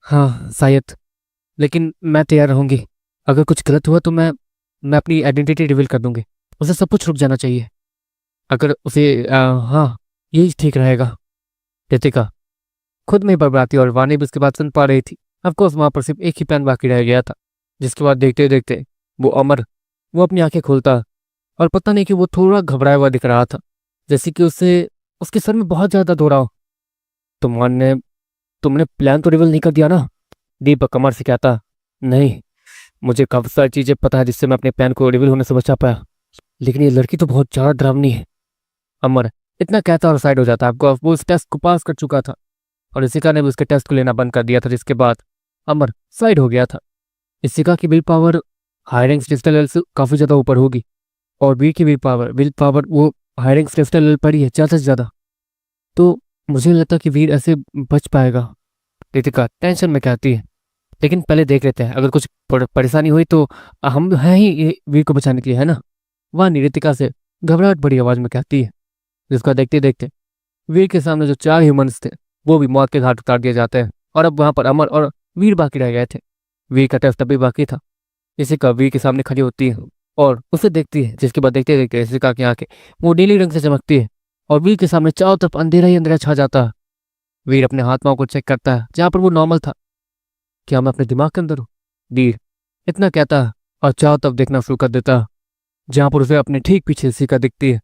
हाँ शायद, लेकिन मैं तैयार रहूंगी। अगर कुछ गलत हुआ तो मैं अपनी आइडेंटिटी रिवील कर दूंगी। उसे सब कुछ रुक जाना चाहिए। अगर उसे हाँ, यही ठीक रहेगा। रितिका खुद में बर्बादी और वानी भी उसके बाद सुन पा रही थी। ऑफकोर्स वहां पर सिर्फ एक ही प्लान बाकी रह गया था, जिसके बाद देखते देखते वो अमर वो अपनी आंखें खोलता और पता नहीं कि वो थोड़ा घबराया हुआ दिख रहा था, जैसे कि उसे उसके सर में बहुत ज्यादा दौड़ा हो। तुमने प्लान तो रिवील नहीं कर दिया ना? दीपक अमर से कहता, नहीं, मुझे काफी सारी चीजें पता है जिससे मैं अपने प्लान को रिवील होने से बचा पाया, लेकिन ये लड़की तो बहुत ज्यादा डरावनी है। अमर इतना कहता और साइड हो जाता। आपको वो उस टेस्ट को पास कर चुका था और इसिका ने भी उसके टेस्ट को लेना बंद कर दिया था, जिसके बाद अमर साइड हो गया था। इसिका की will power high rank crystal level से काफी ज्यादा ऊपर होगी और वीर की विल पावर वो हाई रैंक क्रिस्टल लेवल पर ही है ज्यादा से ज्यादा। तो मुझे नहीं लगता कि वीर ऐसे बच पाएगा। रितिका टेंशन में कहती है, लेकिन पहले देख लेते हैं, अगर कुछ परेशानी हुई तो हम हैं ही ये वीर को बचाने के लिए, है ना? वह रितिका से घबराहट बड़ी आवाज में कहती है, जिसका देखते देखते वीर के सामने जो 4 ह्यूमंस थे वो भी मौत के घाट उतार दिए जाते हैं और अब वहां पर अमर और वीर बाकी रह गए थे। वीर का टेस्ट तभी बाकी था। इसिका वीर के सामने खड़ी होती है और उसे देखती है, जिसके बाद देखते देखते इसिका की आंखें वो नीली रंग से चमकती है और वीर के सामने चारों तरफ अंधेरा ही अंधेरा छा जाता है। वीर अपने हाथ पांव को चेक करता है जहां पर वो नॉर्मल था। क्या मैं अपने दिमाग के अंदर हूँ? वीर इतना कहता है और चारों तरफ देखना शुरू कर देता है, जहां पर उसे अपने ठीक पीछे इसिका दिखती है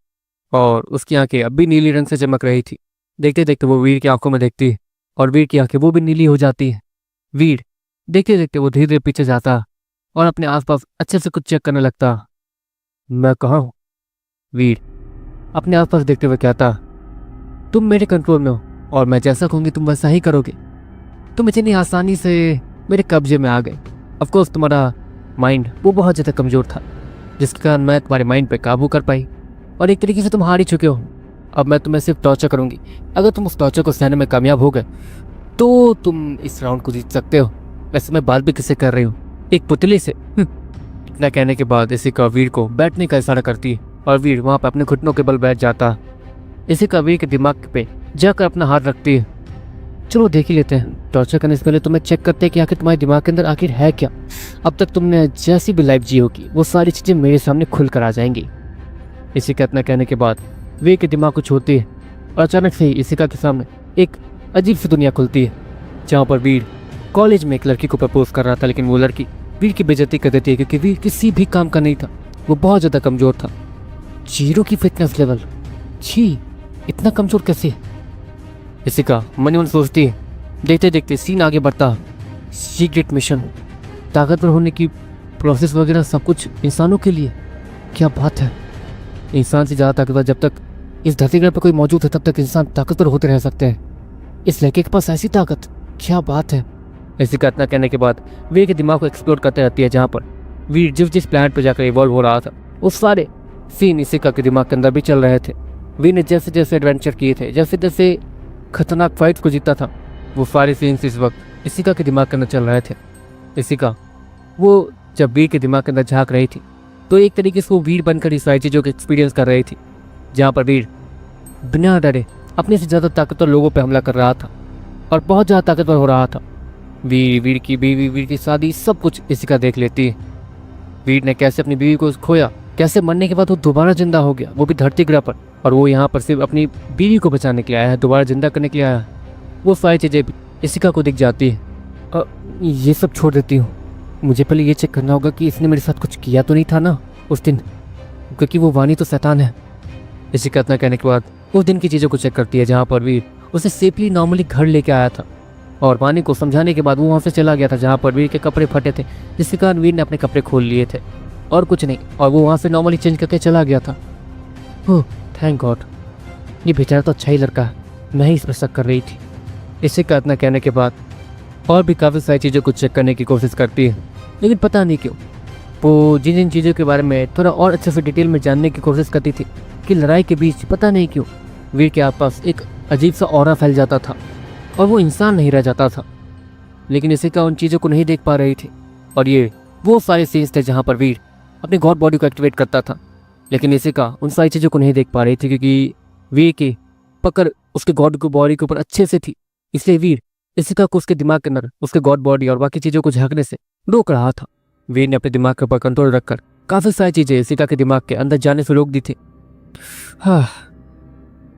और उसकी आंखें अब भी नीली रंग से चमक रही थी। देखते देखते वो वीर की आंखों में देखती है और वीर की आंखें वो भी नीली हो जाती है। वीर देखते देखते वो धीरे धीरे पीछे जाता और अपने आसपास अच्छे से कुछ चेक करने लगता। मैं कहाँ हूँ? वीर अपने आसपास देखते हुए कहता, तुम मेरे कंट्रोल में हो और मैं जैसा कहूंगी तुम वैसा ही करोगे। तुम इतनी आसानी से मेरे कब्जे में आ गए। ऑफकोर्स तुम्हारा माइंड वो बहुत ज़्यादा कमज़ोर था, जिसके कारण मैं तुम्हारे माइंड पे काबू कर पाई और एक तरीके से तुम हार ही चुके हो। अब मैं तुम्हें सिर्फ टॉर्चर करूंगी। अगर तुम उस टॉर्चर को सहने में कामयाब हो गए तो तुम इस राउंड को जीत सकते हो। वैसे मैं बात भी किससे कर रही हूँ? एक पुतली से। इतना कहने के बाद इसिका वीर को बैठने का इशारा करती है और वीर वहां पर अपने घुटनों के बल बैठ जाता। इसिका वीर के दिमाग पे जाकर अपना हाथ रखती है। चलो देख ही लेते हैं। टॉर्चर करने से पहले तुम्हें चेक करते हैं कि आखिर तुम्हारे दिमाग के अंदर आखिर है क्या। अब तक तुमने जैसी भी लाइफ जी होगी वो सारी चीजें मेरे सामने खुल कर आ जाएंगी। इसिका इतना कहने के बाद वीर के दिमाग को छूती है और अचानक से ही इसिका के सामने एक अजीब सी दुनिया खुलती है, जहाँ पर वीर कॉलेज में एक लड़की को प्रपोज कर रहा था, लेकिन वो लड़की वीर की बेइज्जती कर देती है क्योंकि वीर किसी भी काम का नहीं था। वो बहुत ज़्यादा कमज़ोर था। 0 की फिटनेस लेवल। छी, इतना कमज़ोर कैसे? इसिका मन ही मन सोचती है। देखते देखते सीन आगे बढ़ता। सीक्रेट मिशन, ताकतवर होने की प्रोसेस वगैरह सब कुछ इंसानों के लिए। क्या बात है! इंसान से ज़्यादा ताकतवर जब तक इस धरती ग्रह पर कोई मौजूद है तब तक इंसान ताकतवर होते रह सकते हैं। इस लड़के के पास ऐसी ताकत, क्या बात है! इसिका इतना कहने के बाद वीर के दिमाग को एक्सप्लोर करते रहती है, जहाँ पर वीर जिस प्लैनेट पर जाकर इवॉल्व हो रहा था वो सारे सीन इसिका के दिमाग के अंदर भी चल रहे थे। वीर ने जैसे जैसे एडवेंचर किए थे, जैसे जैसे खतरनाक फाइट को जीता था, वो सारे सीन्स इस वक्त इसिका के दिमाग के अंदर चल रहे थे। इसिका वो जब वीर के दिमाग के अंदर झांक रही थी तो एक तरीके से वो वीर बनकर इस सारी चीज़ों को एक्सपीरियंस कर रही थी, जहाँ पर वीर बिना डरे अपने से ज़्यादा ताकतवर लोगों पर हमला कर रहा था और बहुत ज़्यादा ताकतवर हो रहा था। वीर की बीवी, वीर की शादी, सब कुछ इसिका देख लेती है। वीर ने कैसे अपनी बीवी को खोया, कैसे मरने के बाद वो दोबारा जिंदा हो गया, वो भी धरती ग्रह पर, और वो यहाँ पर सिर्फ अपनी बीवी को बचाने के लिए आया है, दोबारा जिंदा करने के लिए आया है। वो सारी चीज़ें इसिका को दिख जाती है। ये सब छोड़ देती हूँ, मुझे पहले ये चेक करना होगा कि इसने मेरे साथ कुछ किया तो नहीं था ना उस दिन, क्योंकि वो वानी तो शैतान है। इसिका इतना कहने के बाद उस दिन की चीज़ों को चेक करती है जहाँ पर वीर उसे सेफली नॉर्मली घर लेके आया था, और वानी को समझाने के बाद वो वहाँ से चला गया था जहाँ पर वीर के कपड़े फटे थे, जिसके कारण वीर ने अपने कपड़े खोल लिए थे और कुछ नहीं, और वो वहाँ से नॉर्मली चेंज करके चला गया था। ओह थैंक गॉड, ये बेचारा तो अच्छा ही लड़का है, मैं ही इस पर शक कर रही थी। इसिका इतना कहने के बाद और भी काफ़ी सारी चीज़ों को चेक करने की कोशिश करती है, लेकिन पता नहीं क्यों वो जिन जिन चीज़ों के बारे में थोड़ा और अच्छे से डिटेल में जानने की कोशिश करती थी कि लड़ाई के बीच पता नहीं क्यों वीर के आसपास एक अजीब सा ऑरा फैल जाता था और वो इंसान नहीं रह जाता था। लेकिन इसिका उन चीज़ों को नहीं देख पा रही थी, और ये वो सारे सीन्स थे जहाँ पर वीर अपनी गॉड बॉडी को एक्टिवेट करता था, लेकिन इसिका उन सारी चीज़ों को नहीं देख पा रही थी क्योंकि वीर की पकड़ उसके गॉड को बॉडी के ऊपर अच्छे से थी, इसलिए वीर इसिका को उसके दिमाग के अंदर उसके गॉड बॉडी और बाकी चीज़ों को झांकने से रोक रहा था। वीर ने अपने दिमाग के ऊपर कंट्रोल रखकर काफ़ी सारी चीज़ें इसिका के दिमाग के अंदर जाने से रोक दी थी। हाँ,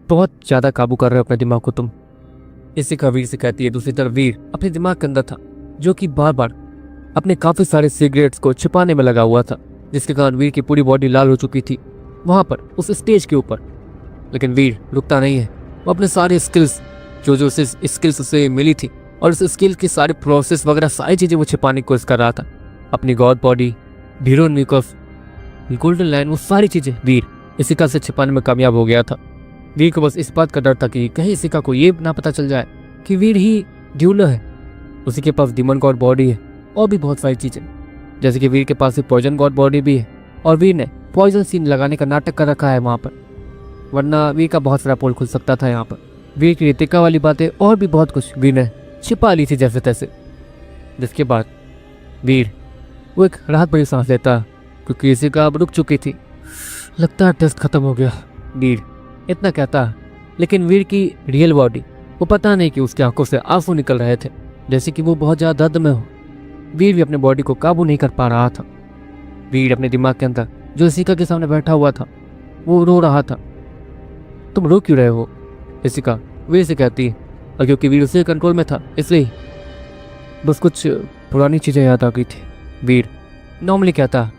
बहुत ज़्यादा काबू कर रहे हो अपने दिमाग को तुम, इसिका वीर से कहती है। दूसरी तरफ वीर अपने दिमाग के अंदर था, जो कि बार बार अपने काफ़ी सारे सिगरेट्स को छिपाने में लगा हुआ था, जिसके कारण वीर की पूरी बॉडी लाल हो चुकी थी वहाँ पर उस स्टेज के ऊपर। लेकिन वीर रुकता नहीं है, वो अपने सारे स्किल्स जो उसे स्किल्स उसे मिली थी और उस स्किल की सारे प्रोसेस वगैरह सारी चीज़ें वो छिपाने की कोशिश कर रहा था। अपनी God body, heroine makeup, golden line, वो सारी चीज़ें वीर इसिका से छिपाने में कामयाब हो गया था। वीर को बस इस बात का डर था कि कहीं इसिका को ये ना पता चल जाए कि वीर ही ड्यूलर है, उसी के पास डिमन गॉड बॉडी है और भी बहुत सारी चीज़ें, जैसे कि वीर के पास पॉइजन गॉड बॉडी भी है और वीर ने पॉइजन सीन लगाने का नाटक कर रखा है वहाँ पर, वरना वीर का बहुत सारा पोल खुल सकता था। यहाँ पर वीर की रितिका वाली बातें और भी बहुत कुछ वीर ने छिपा ली थी जैसे तैसे। जिसके बाद वीर वो एक राहत भरी सांस लेता क्योंकि इसिका अब रुक चुकी थी। लगता है टेस्ट खत्म हो गया, वीर इतना कहता है। लेकिन वीर की रियल बॉडी, वो पता नहीं कि उसकी आंखों से आंसू निकल रहे थे, जैसे कि वो बहुत ज़्यादा दर्द में हो। वीर भी अपने बॉडी को काबू नहीं कर पा रहा था। वीर अपने दिमाग के अंदर जो इसिका के सामने बैठा हुआ था वो रो रहा था। तुम रो क्यों रहे हो इसिका, वीर से कहती है। और क्योंकि वीर उसके कंट्रोल में था इसलिए बस कुछ पुरानी चीज़ें याद आ गई थी, वीर नॉर्मली कहता।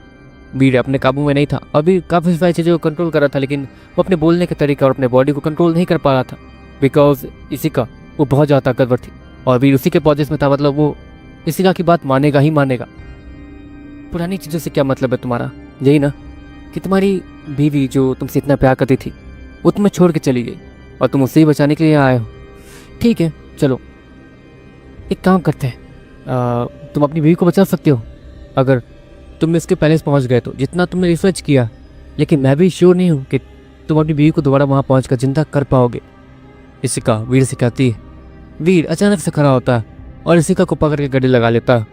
वीर अपने काबू में नहीं था, अभी काफ़ी सारी चीज़ों को कंट्रोल कर रहा था, लेकिन वो अपने बोलने के तरीके और अपने बॉडी को कंट्रोल नहीं कर पा रहा था बिकॉज इसिका वो बहुत ज़्यादा ताकतवर थी और वीर उसी के पॉजिस में था, मतलब वो इसिका की बात मानेगा ही मानेगा। पुरानी चीज़ों से क्या मतलब है तुम्हारा, यही ना कि तुम्हारी बीवी जो तुमसे इतना प्यार करती थी वो तुम्हें छोड़ के चली गई और तुम उससे ही बचाने के लिए आए हो। ठीक है चलो एक काम करते हैं, तुम अपनी बीवी को बचा सकते हो अगर तुम इसके पैलेस पहुंच गए तो, जितना तुमने रिसर्च किया। लेकिन मैं भी श्योर नहीं हूँ कि तुम अपनी बीवी को दोबारा वहाँ पहुँच जिंदा कर पाओगे, इसिका वीर से कहती है। वीर अचानक से खड़ा होता है और इसिका को पकड़ के गले लगा लेता है।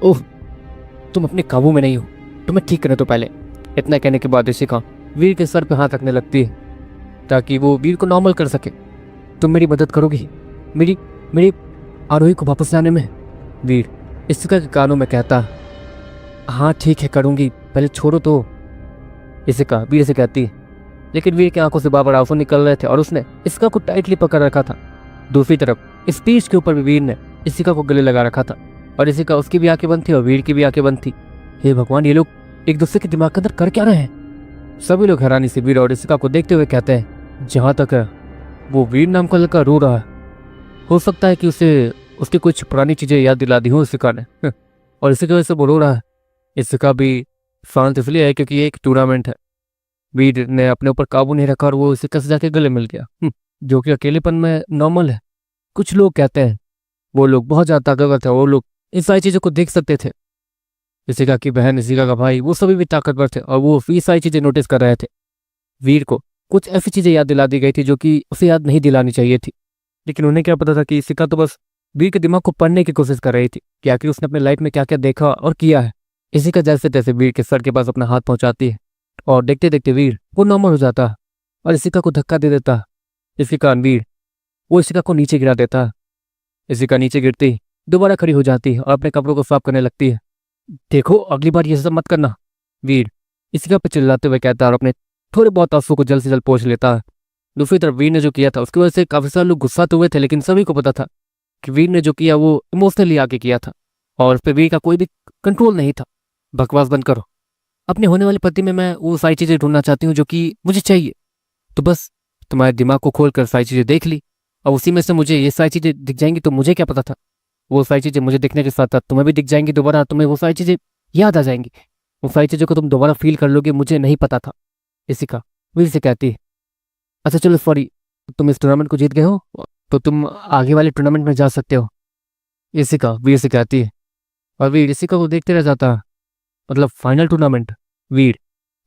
ओह तुम अपने काबू में नहीं हो, तुम्हें ठीक करने तो पहले। इतना कहने के बाद इसिका वीर के सर पे हाथ रखने लगती है ताकि वो वीर को नॉर्मल कर सके। तुम मेरी मदद करोगी मेरी मेरी आरोही को वापस लाने में, वीर इसिका के कानों में कहता। हाँ ठीक है करूँगी, पहले छोड़ो तो, इसिका वीर से कहती। लेकिन वीर की आंखों से बार बार आंसू निकल रहे थे और उसने इसिका को टाइटली पकड़ रखा था। दूसरी तरफ इस पीच के ऊपर भी वीर ने इसिका को गले लगा रखा था और इसिका उसकी भी आंखें बंद थी और वीर की भी आंखें बंद थी। हे भगवान, ये लोग एक दूसरे के दिमाग के अंदर कर क्या रहे हैं। सभी लोग हैरानी से वीर और इसिका को देखते हुए कहते हैं। जहाँ तक है वो वीर नाम का लड़का रो रहा है, हो सकता है कि उसे उसकी कुछ पुरानी चीज़ें याद दिला दी हो इसिका ने और इसी की वजह से वो रो रहा है। इसिका भी शांत इसलिए है क्योंकि ये एक टूर्नामेंट है। वीर ने अपने ऊपर काबू नहीं रखा और वो इसिका से जाके गले मिल गया, जो कि अकेलेपन में नॉर्मल है। कुछ लोग कहते हैं वो लोग बहुत ज़्यादा ताकतवर थे, वो लोग इन सारी चीज़ों को देख सकते थे। इसिका की बहन, इसिका का भाई, वो सभी भी ताकतवर थे और वो ये सारी चीज़ें नोटिस कर रहे थे। वीर को कुछ ऐसी चीज़ें याद दिला दी गई थी जो कि उसे याद नहीं दिलानी चाहिए थी, लेकिन उन्हें क्या पता था कि इसिका तो बस वीर के दिमाग को पढ़ने की कोशिश कर रही थी कि आखिर उसने अपने लाइफ में क्या क्या देखा और किया है। इसिका जैसे तैसे वीर के सर के पास अपना हाथ पहुंचाती है और देखते देखते वीर वो नॉर्मल हो जाता है और इसिका को धक्का दे देता है। इसी कारण वीर वो इसिका को नीचे गिरा देता है। इसिका नीचे गिरती दोबारा खड़ी हो जाती है और अपने कपड़ों को साफ करने लगती है। देखो अगली बार ये सब मत करना, वीर इसिका पे चिल्लाते हुए कहता है और अपने थोड़े बहुत आंसू को जल्द से जल्द पोंछ लेता है। दूसरी तरफ वीर ने जो किया था उसकी वजह से काफी सारे लोग गुस्सा तो हुए थे, लेकिन सभी को पता था कि वीर ने जो किया वो इमोशनली आके किया था और उस पर वीर का कोई भी कंट्रोल नहीं था। बकवास बंद करो, अपने होने वाले पति में मैं वो सारी चीजें ढूंढना चाहती हूँ जो कि मुझे चाहिए। तो बस तुम्हारे दिमाग को खोल कर सारी चीजें देख ली और उसी में से मुझे ये सारी चीजें दिख जाएंगी, तो मुझे क्या पता था वो सारी चीजें मुझे दिखने के साथ साथ तुम्हें भी दिख जाएंगी दोबारा, तुम्हें वो सारी चीजें याद आ जाएंगी, वो सारी चीजों को तुम दोबारा फील कर लोगे, मुझे नहीं पता था। इसी का वीर से कहती है अच्छा चलो सॉरी, तुम इस टूर्नामेंट को जीत गए हो तो तुम आगे वाले टूर्नामेंट में जा सकते हो। इसी का वीर से कहती है और वीर इसिका को देखते रह जाता है। मतलब फाइनल टूर्नामेंट, वीर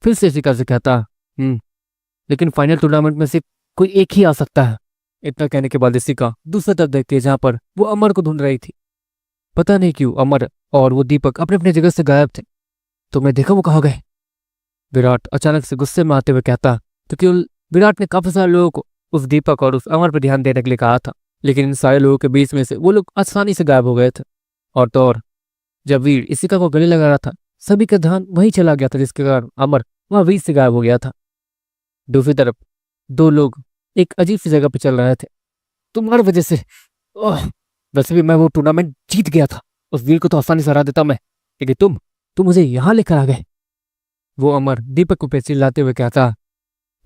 फिर से इसिका से कहता लेकिन फाइनल टूर्नामेंट में सिर्फ कोई एक ही आ सकता है। इतना कहने के बाद इसिका दूसरी तरफ देखती है जहां पर वो अमर को ढूंढ रही थी। पता नहीं क्यों अमर और वो दीपक अपने अपने जगह से गायब थे। तुमने देखा वो कहाँ गए? विराट अचानक से गुस्से में आते हुए कहता, क्योंकि विराट ने काफी सारे लोगों को उस दीपक और उस अमर पर ध्यान देने के लिए कहा था, लेकिन इन सारे लोगों के बीच में से वो लोग आसानी से गायब हो गए थे। और तो और जब वीर इसिका को गले लगा रहा था सभी का ध्यान वहीं चला गया था, जिसके कारण अमर वहां वीर से गायब हो गया था। दूसरी तरफ दो लोग एक अजीब सी जगह पर चल रहे थे। तुम्हारी वजह से वैसे भी मैं वो टूर्नामेंट जीत गया था, उस वीर को तो आसानी से हरा देता मैं, लेकिन तुम मुझे यहां लेकर आ गए। वो अमर दीपक को पैसे चिल्लाते हुए कहता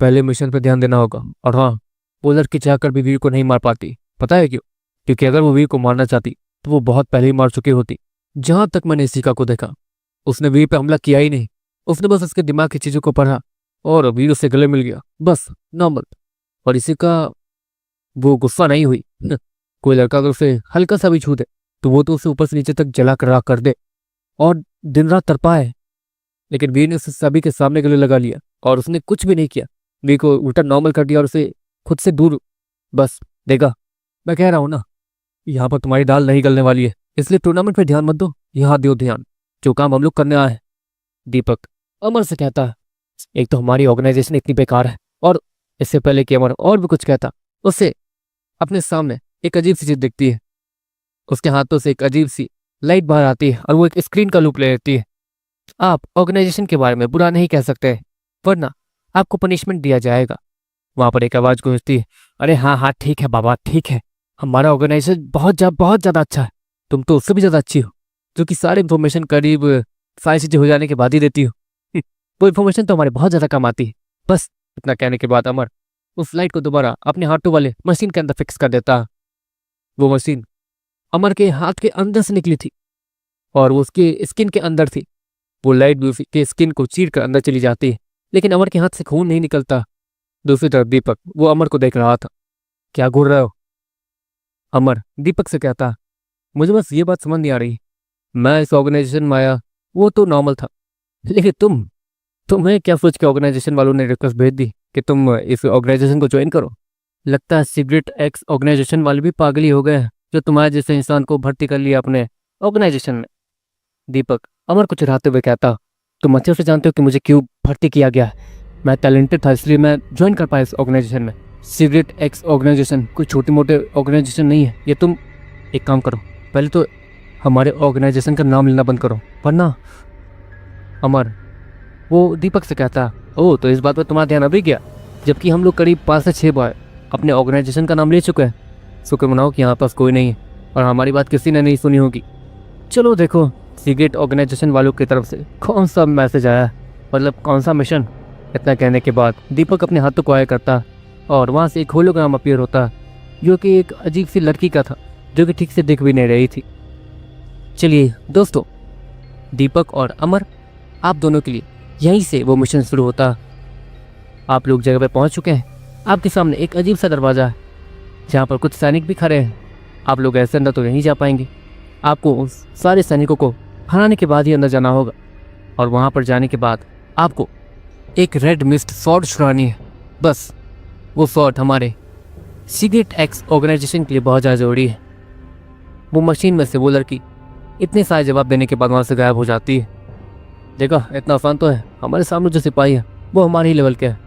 पहले मिशन पर ध्यान देना होगा, और हाँ वो लड़की चाहकर भी वीर को नहीं मार पाती। पता है क्यों? क्योंकि अगर वो वीर को मारना चाहती तो वो बहुत पहले ही मार चुकी होती। जहां तक मैंने इसिका को देखा उसने वीर पे हमला किया ही नहीं, उसने बस उसके दिमाग की चीजों को पढ़ा और वीर उससे गले मिल गया, बस नॉर्मल। और इसिका वो गुस्सा नहीं हुई। कोई लड़का अगर उसे हल्का सा भी छू दे तो वो तो उसे ऊपर से नीचे तक जला कर राख कर दे और दिन रात तड़पाए, लेकिन वीर ने उसे सभी के सामने गले लगा लिया और उसने कुछ भी नहीं किया, वीर को उल्टा नॉर्मल कर दिया और उसे खुद से दूर। बस देखा, मैं कह रहा हूं ना, यहाँ पर तुम्हारी दाल नहीं गलने वाली है, इसलिए टूर्नामेंट पे ध्यान मत दो, यहाँ दो ध्यान, जो काम हम लोग करने आए हैं। दीपक अमर से कहता है एक तो हमारी ऑर्गेनाइजेशन इतनी बेकार है, और इससे पहले कि अमर और भी कुछ कहता उसे अपने सामने एक अजीब सी चीज दिखती है। उसके हाथों से एक अजीब सी लाइट बाहर आती है और वो एक स्क्रीन का लूप ले लेती है। आप ऑर्गेनाइजेशन के बारे में बुरा नहीं कह सकते, वरना आपको पनिशमेंट दिया जाएगा। वहां पर एक आवाज गूंजती है, अरे हाँ हाँ ठीक है बाबा ठीक है, हमारा ऑर्गेनाइजेशन बहुत ज्यादा अच्छा है, तुम तो उससे भी ज्यादा अच्छी हो, जो कि सारी इन्फॉर्मेशन करीब सारी चीजें हो जाने के बाद ही देती हो। वो इन्फॉर्मेशन तो हमारे बहुत ज्यादा काम आती है। बस इतना कहने के बाद अमर उस लाइट को दोबारा अपने हाथों वाले मशीन के अंदर फिक्स कर देता। वो मशीन अमर के हाथ के अंदर से निकली थी और वो उसके स्किन के अंदर थी। वो लाइट भी उसके स्किन को चीर कर अंदर चली जाती है, लेकिन अमर के हाथ से खून नहीं निकलता। दूसरी तरफ दीपक वो अमर को देख रहा था। क्या घूर रहे हो? अमर दीपक से कहता, मुझे बस ये बात समझ नहीं आ रही, मैं इस ऑर्गेनाइजेशन में आया वो तो नॉर्मल था, लेकिन तुम्हें क्या सोच के ऑर्गेनाइजेशन वालों ने रिक्वेस्ट भेज दी कि तुम इस ऑर्गेनाइजेशन को ज्वाइन करो? लगता है सीक्रेट एक्स ऑर्गेनाइजेशन वाले भी पागल ही हो गए हैं, जो तुम्हारे जैसे इंसान को भर्ती कर लिया अपने ऑर्गेनाइजेशन में। दीपक अमर को चिढ़ाते हुए कहता, तुम अच्छे से जानते हो कि मुझे क्यों भर्ती किया गया है। मैं टैलेंटेड था इसलिए मैं ज्वाइन कर पाया इस ऑर्गेनाइजेशन में। सीक्रेट एक्स ऑर्गेनाइजेशन कोई छोटे मोटे ऑर्गेनाइजेशन नहीं है। ये तुम एक काम करो, पहले तो हमारे ऑर्गेनाइजेशन का नाम लेना बंद करो, वरना। अमर वो दीपक से कहता, ओह तो इस बात पर तुम्हारा ध्यान अभी गया, जबकि हम लोग करीब 5 से 6 बार अपने ऑर्गेनाइजेशन का नाम ले चुके हैं। शुक्र मनाओ कि यहाँ पास कोई नहीं है और हमारी बात किसी ने नहीं सुनी होगी। चलो देखो सीक्रेट ऑर्गेनाइजेशन वालों की तरफ से कौन सा मैसेज आया है, मतलब कौन सा मिशन। इतना कहने के बाद दीपक अपने हाथों को आया करता और वहाँ से एक होलोग्राम अपीयर होता, जो कि एक अजीब सी लड़की का था, जो कि ठीक से दिख भी नहीं रही थी। चलिए दोस्तों, दीपक और अमर आप दोनों के लिए यहीं से वो मिशन शुरू होता। आप लोग जगह पे पहुंच चुके हैं। आपके सामने एक अजीब सा दरवाज़ा है जहाँ पर कुछ सैनिक भी खड़े हैं। आप लोग ऐसे अंदर तो नहीं जा पाएंगे, आपको उस सारे सैनिकों को हराने के बाद ही अंदर जाना होगा, और वहाँ पर जाने के बाद आपको एक रेड मिस्ट शॉट छुड़ानी है। बस वो शॉट हमारे सीक्रेट एक्स ऑर्गेनाइजेशन के लिए बहुत ज़्यादा ज़रूरी है। वो मशीन में से वो लड़की इतने सारे जवाब देने के बाद वहाँ से गायब हो जाती है। देखा, इतना आसान तो है। हमारे सामने जो सिपाही है वो हमारे ही लेवल के हैं,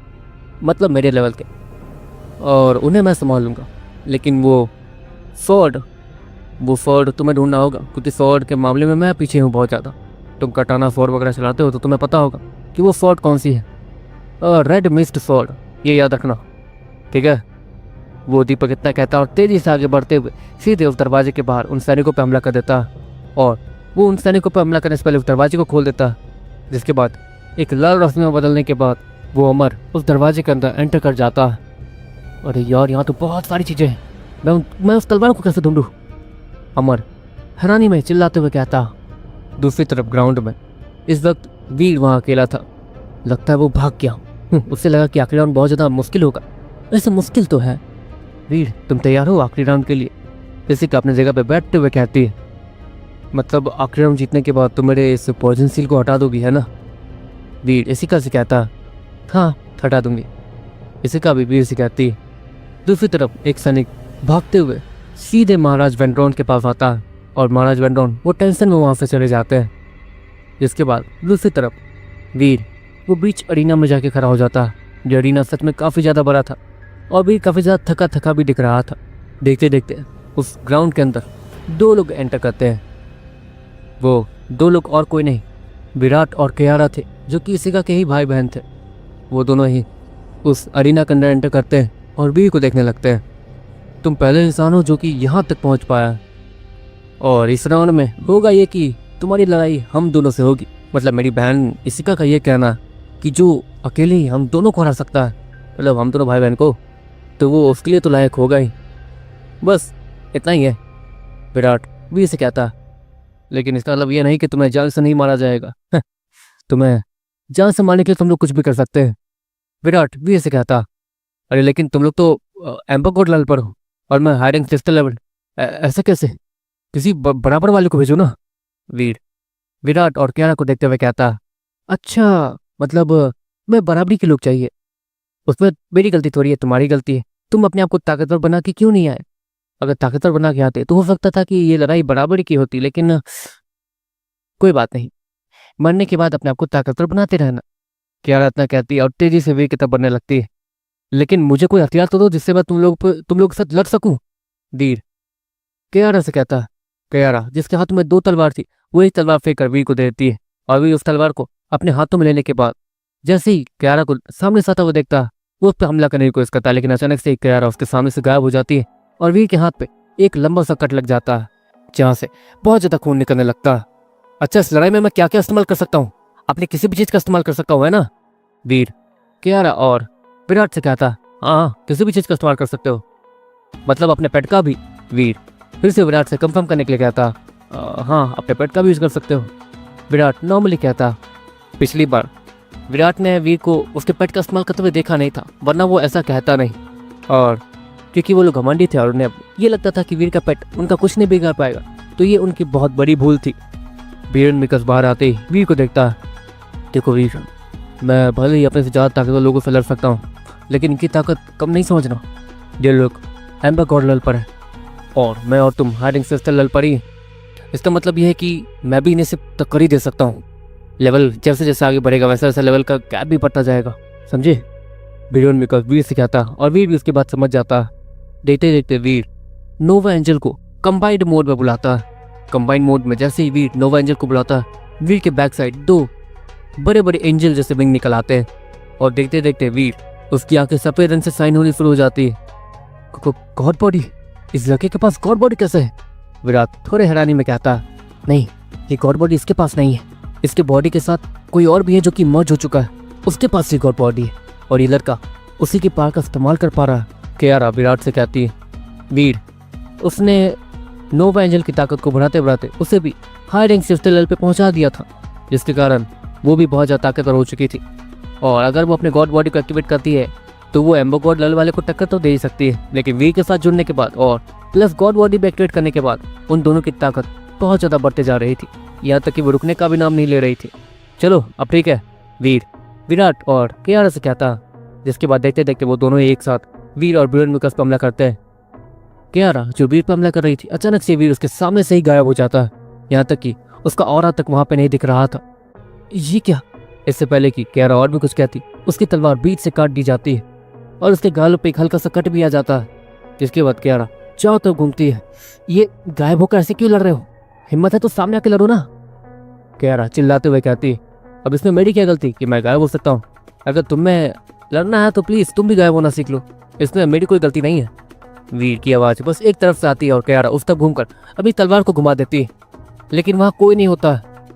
मतलब मेरे लेवल के, और उन्हें मैं संभाल लूँगा, लेकिन वो स्वॉर्ड वो स्वॉर्ड तुम्हें ढूंढना होगा, क्योंकि स्वॉर्ड के मामले में मैं पीछे हूँ बहुत ज़्यादा। तुम कटाना स्वॉर्ड वगैरह चलाते हो तो तुम्हें पता होगा कि वो स्वॉर्ड कौन सी है। रेड मिस्ट स्वॉर्ड, ये याद रखना, ठीक है। वो दीपक इतना कहता और तेजी से आगे बढ़ते हुए सीधे उस दरवाजे के बाहर उन सैनिकों पर हमला कर देता और वो उन सैनिकों पर हमला करने से पहले उस दरवाजे को खोल देता। जिसके बाद एक लाल रोशनी में बदलने के बाद वो अमर उस दरवाजे के अंदर एंटर कर जाता। अरे यार, यहाँ तो बहुत सारी चीज़ें हैं, मैं उस तलवार को कैसे ढूंढूं? अमर हैरानी में चिल्लाते हुए कहता। दूसरी तरफ ग्राउंड में इस वक्त वीर वहाँ अकेला था। लगता है वो भाग गया। उससे लगा कि आखिरी राउंड बहुत ज़्यादा मुश्किल होगा। वैसे मुश्किल तो है। वीर, तुम तैयार हो आखिरी राउंड के लिए? जैसिका अपने जगह पे बैठते हुए कहती है। मतलब आखिरी राउंड जीतने के बाद तुम मेरे इस पॉइजन सील को हटा दोगी, है ना? वीर जैसिका से कहता। हाँ, हटा दूंगी। जैसिका भी वीर से कहती। दूसरी तरफ एक सैनिक भागते हुए सीधे महाराज वेंड्रॉन के पास आता है और महाराज वेंड्रॉन वो टेंशन में वहाँ से चले जाते हैं। जिसके बाद दूसरी तरफ वीर वो बीच अरीना में जाके खड़ा हो जाता है। जो अरीना सच में काफ़ी ज़्यादा बड़ा था और वीर काफ़ी ज़्यादा थका थका भी दिख रहा था। देखते देखते उस ग्राउंड के अंदर दो लोग एंटर करते हैं। वो दो लोग और कोई नहीं, विराट और कियारा थे, जो कि जैसिका के ही भाई बहन थे। वो दोनों ही उस अरीना के अंदर एंटर करते हैं और वीर को देखने लगते हैं। तुम पहले इंसान हो जो कि यहाँ तक पहुँच पाया, और इस राउंड में होगा ये कि तुम्हारी लड़ाई हम दोनों से होगी। मतलब मेरी बहन जैसिका का ये कहना कि जो अकेले ही हम दोनों को हरा सकता है, मतलब हम दोनों भाई बहन को, तो वो उसके लिए तो लायक होगा ही। बस इतना ही है, विराट वीर से कहता। लेकिन इसका मतलब ये नहीं कि तुम्हें जान से नहीं मारा जाएगा। तुम्हें जान से मारने के लिए तुम लोग कुछ भी कर सकते हैं, विराट वीर से कहता। अरे लेकिन तुम लोग तो एम्बर गॉड लेवल पर हो और मैं हायरिंग सिस्टर लेवल, ऐसा कैसे? किसी बराबर वाले को भेजो ना। वीर विराट और कियारा को देखते हुए कहता। अच्छा, मतलब मैं बराबरी के लोग चाहिए, उसमें मेरी गलती थोड़ी है, तुम्हारी गलती है। तुम अपने आप को ताकतवर बना के क्यों नहीं आए? अगर ताकतवर बना के आते तो हो सकता था कि ये लड़ाई बराबरी की होती, लेकिन कोई बात नहीं, मरने के बाद अपने आप को ताकतवर बनाते रहना। कियारा इतना कहती है और तेजी से वीर की तरफ बढ़ने लगती है। लेकिन मुझे कोई हथियार तो दो जिससे मैं तुम लोग के साथ लड़ सकूं। वीर कियारा से कहता। कियारा जिसके हाथ में दो तलवार थी, वो एक तलवार फेंक कर वीर को दे देती है और वीर उस तलवार को अपने हाथों में लेने के बाद जैसे ही कियारा को सामने से आता हुआ देखता, वो उस पर हमला करने की कोशिश करता है। लेकिन अचानक से कियारा उसके सामने से गायब हो जाती है और वीर के हाथ पे एक लंबा सा कट लग जाता है, जहाँ से बहुत ज्यादा खून निकलने लगता है। अच्छा, इस लड़ाई में मैं क्या क्या इस्तेमाल कर सकता हूँ? अपनी किसी भी चीज का इस्तेमाल कर सकता हूँ, है ना? वीर कियारा और विराट से कहता। हाँ, किसी भी चीज का इस्तेमाल कर सकते हो, मतलब अपने पेट का भी। वीर फिर से विराट से कंफर्म करने के लिए कहता। हाँ, अपने पेट का भी यूज कर सकते हो, विराट नॉर्मली कहता। पिछली बार विराट ने वीर को उसके पेट का इस्तेमाल करते हुए देखा नहीं था, वरना वो ऐसा कहता नहीं। और क्योंकि वो लोग घमंडी थे और उन्हें ये लगता था कि वीर का पेट उनका कुछ नहीं बिगाड़ पाएगा, तो ये उनकी बहुत बड़ी भूल थी। बीरन मिकस बाहर आते ही वीर को देखता। देखो वीर, मैं भले ही अपने से ज़्यादा ताकतवर लोगों से लड़ सकता हूँ, लेकिन इनकी ताकत कम नहीं समझना। ये लोग एम्बर गॉड लेवल पर है और मैं और तुम हायरिंग सिस्टर लेवल पर ही। इसका मतलब यह है कि मैं भी इन्हें सिर्फ टक्कर ही दे सकता हूँ। लेवल जैसे जैसे आगे बढ़ेगा वैसे वैसे लेवल का गैप भी बढ़ता जाएगा, समझे? बीरन मिकस वीर से कहता और वीर भी उसकी बात समझ जाता। देखते देखते वीर नोवा एंजल को कंबाइंड मोड में बुलाता। कंबाइंड मोड में जैसे ही वीर नोवा एंजल को बुलाता, वीर के बैक साइड दो बड़े बड़े एंजल जैसे विंग निकल आते हैं और देखते देखते वीर उसकी आंखें सफेद रंग से साइन होनी शुरू हो जाती है। God body? इस लड़के के पास गॉड बॉडी कैसे है? विराट थोड़े हैरानी में कहता। नहीं, ये गॉड बॉडी इसके पास नहीं है, इसके बॉडी के साथ कोई और भी है जो कि मर्ज हो चुका है, उसके पास ही गॉड बॉडी है और ये लड़का उसी की पावर का इस्तेमाल कर पा रहा है। कियारा विराट से कहती है। वीर उसने नोवा एंजल की ताकत को बढ़ाते बढ़ाते उसे भी हाई रैंक सिस्टर लेवल पे पहुंचा दिया था, जिसके कारण वो भी बहुत ज़्यादा ताकतवर हो चुकी थी। और अगर वो अपने गॉड बॉडी को एक्टिवेट करती है तो वो एम्बर गॉड लेवल वाले को टक्कर तो दे ही सकती है, लेकिन वीर के साथ जुड़ने के बाद और प्लस गॉड बॉडी भी एक्टिवेट करने के बाद उन दोनों की ताकत बहुत ज़्यादा बढ़ते जा रही थी, यहाँ तक कि वो रुकने का भी नाम नहीं ले रही थी। चलो अब ठीक है, वीर विराट और कियारा से कहता। जिसके बाद देखते देखते वो दोनों एक साथ वीर और बीरन मिकस पर हमला करते हैं। कियारा जो वीर पर हमला कर रही थी, अचानक से वीर उसके सामने से ही गायब हो जाता है, यहाँ तक कि उसका ऑरा तक वहाँ पे नहीं दिख रहा था। ये क्या? इससे पहले कि कियारा और भी कुछ कहती, उसकी तलवार बीच से काट दी जाती है और उसके गालों पे एक हल्का सा कट भी आ जाता है। जिसके बाद कियारा चारों तरफ घूमती है। ये गायब होकर ऐसे क्यों लड़ रहे हो? हिम्मत है तो सामने आके लड़ो ना। कियारा चिल्लाते हुए कहती, अब इसमें मेरी क्या गलती कि मैं गायब हो सकता हूँ? अगर तुम्हें लड़ना है तो प्लीज तुम भी गायब होना सीख लो, इसमें मेरी कोई गलती नहीं है। वीर की आवाज बस एक तरफ से आती है और कियारा उस तरफ घूमकर अभी तलवार को घुमा देती है, लेकिन वहां कोई नहीं होता।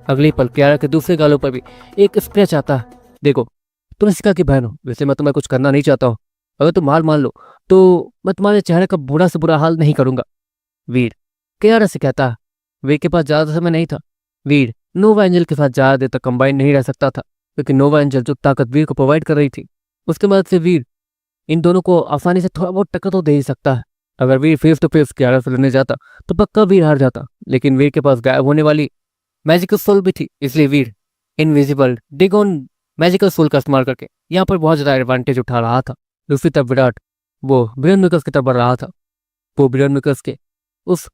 अगले पल कियारा के दूसरे गालों पर भी एक स्क्रैच आता है। देखो, तुम शिका की बहन हो, वैसे मैं तुम्हें कुछ करना नहीं चाहता हूँ। अगर तुम हार मान लो तो मैं तुम्हारे चेहरे का बुरा से बुरा हाल नहीं करूंगा। वीर कियारा से कहता, वीर के पास ज्यादा समय नहीं था। वीर नोवा एंजल के साथ ज्यादा देर तक कंबाइन नहीं रह सकता था, क्योंकि नोवा एंजल जो ताकत वीर को प्रोवाइड कर रही थी उसके मदद से वीर इन दोनों को आसानी से थोड़ा बहुत टक्कर तो दे ही सकता है। अगर वीर फेस टू फेस कियारा से लड़ने जाता तो पक्का वीर हार जाता, लेकिन वीर के पास गायब होने वाली मैजिकल सोल भी थी, इसलिए वीर इनविजिबल डिगोन मैजिकल सोल का इस्तेमाल करके यहाँ पर बहुत ज्यादा एडवांटेज उठा रहा था। दूसरी तरफ विराट वो ब्रियन मिकस की तरफ बढ़ रहा था। वो ब्रियन मिकस के उस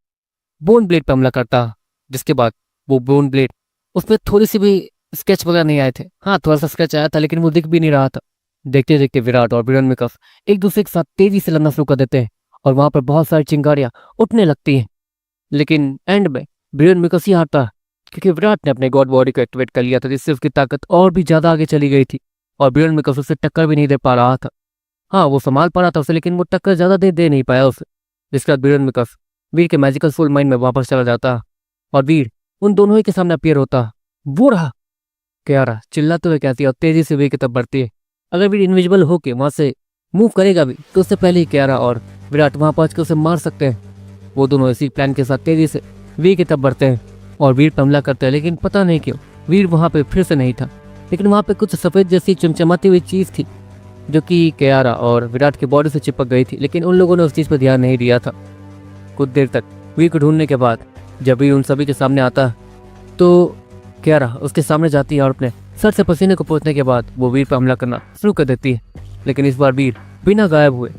बोन ब्लेड पर हमला करता, जिसके बाद वो बोन ब्लेड उसमें थोड़ी सी भी स्केच वगैरह नहीं आए थे। हाँ, थोड़ा सा स्केच आया था लेकिन वो दिख भी नहीं रहा था। देखते देखते विराट और ब्रियन मिकस एक दूसरे के साथ तेजी से लड़ना शुरू कर देते हैं और वहां पर बहुत सारी चिंगारियां उठने लगती हैं। लेकिन एंड में ब्रियन मिकस ही हारता है, क्योंकि विराट ने अपने गॉड बॉडी को एक्टिवेट कर लिया था, जिससे उसकी ताकत और भी ज्यादा आगे चली गई थी और ब्रियन मिकस उससे टक्कर भी नहीं दे पा रहा था। हाँ, वो संभाल पा रहा था उसे, लेकिन वो टक्कर ज्यादा दे नहीं पाया उसे। जिसके बाद ब्रियन मिकस वीर के मैजिकल सोल माइंड में वापस चला जाता और वीर उन दोनों ही के सामने अपीयर होता। वो रहा, कियारा चिल्लाते हुए कहती है और तेजी से वीर की तरफ बढ़ती है। अगर वीर इनविजिबल होके वहां से मूव करेगा भी तो उससे पहले ही कियारा और विराट वहां पहुंच कर उसे मार सकते हैं। वो दोनों इसी प्लान के साथ तेजी से वीर की तरफ बढ़ते हैं और वीर पर हमला करते हैं, लेकिन पता नहीं क्यों वीर वहां पे फिर से नहीं था। लेकिन वहां पे कुछ सफेद जैसी चमचमाती हुई चीज थी जो कि कियारा और विराट की बॉडी से चिपक गई थी, लेकिन उन लोगों ने उस चीज पर ध्यान नहीं दिया था। कुछ देर तक वीर को ढूंढने के बाद जब वीर उन सभी के सामने आता तो कियारा उसके सामने जाती है और अपने सर से पसीने को पोंछने के बाद वो वीर पर हमला करना शुरू कर देती है। लेकिन इस बार वीर बिना गायब हुए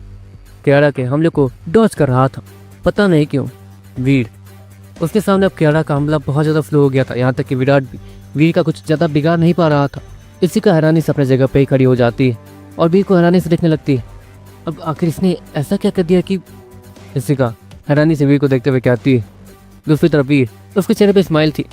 कियारा के हमले को डॉज कर रहा था। पता नहीं क्यों वीर उसके सामने अब कियारा का हमला बहुत ज़्यादा स्लो हो गया था, यहाँ तक कि विराट भी वीर का कुछ ज़्यादा बिगाड़ नहीं पा रहा था। इसी का हैरानी से अपने जगह पे ही खड़ी हो जाती है और वीर को हैरानी से देखने लगती है। अब आखिर इसने ऐसा क्या कर दिया कि इसी का हैरानी से वीर को देखते हुए कहती है। दूसरी तरफ वीर उसके चेहरे पे स्माइल थी।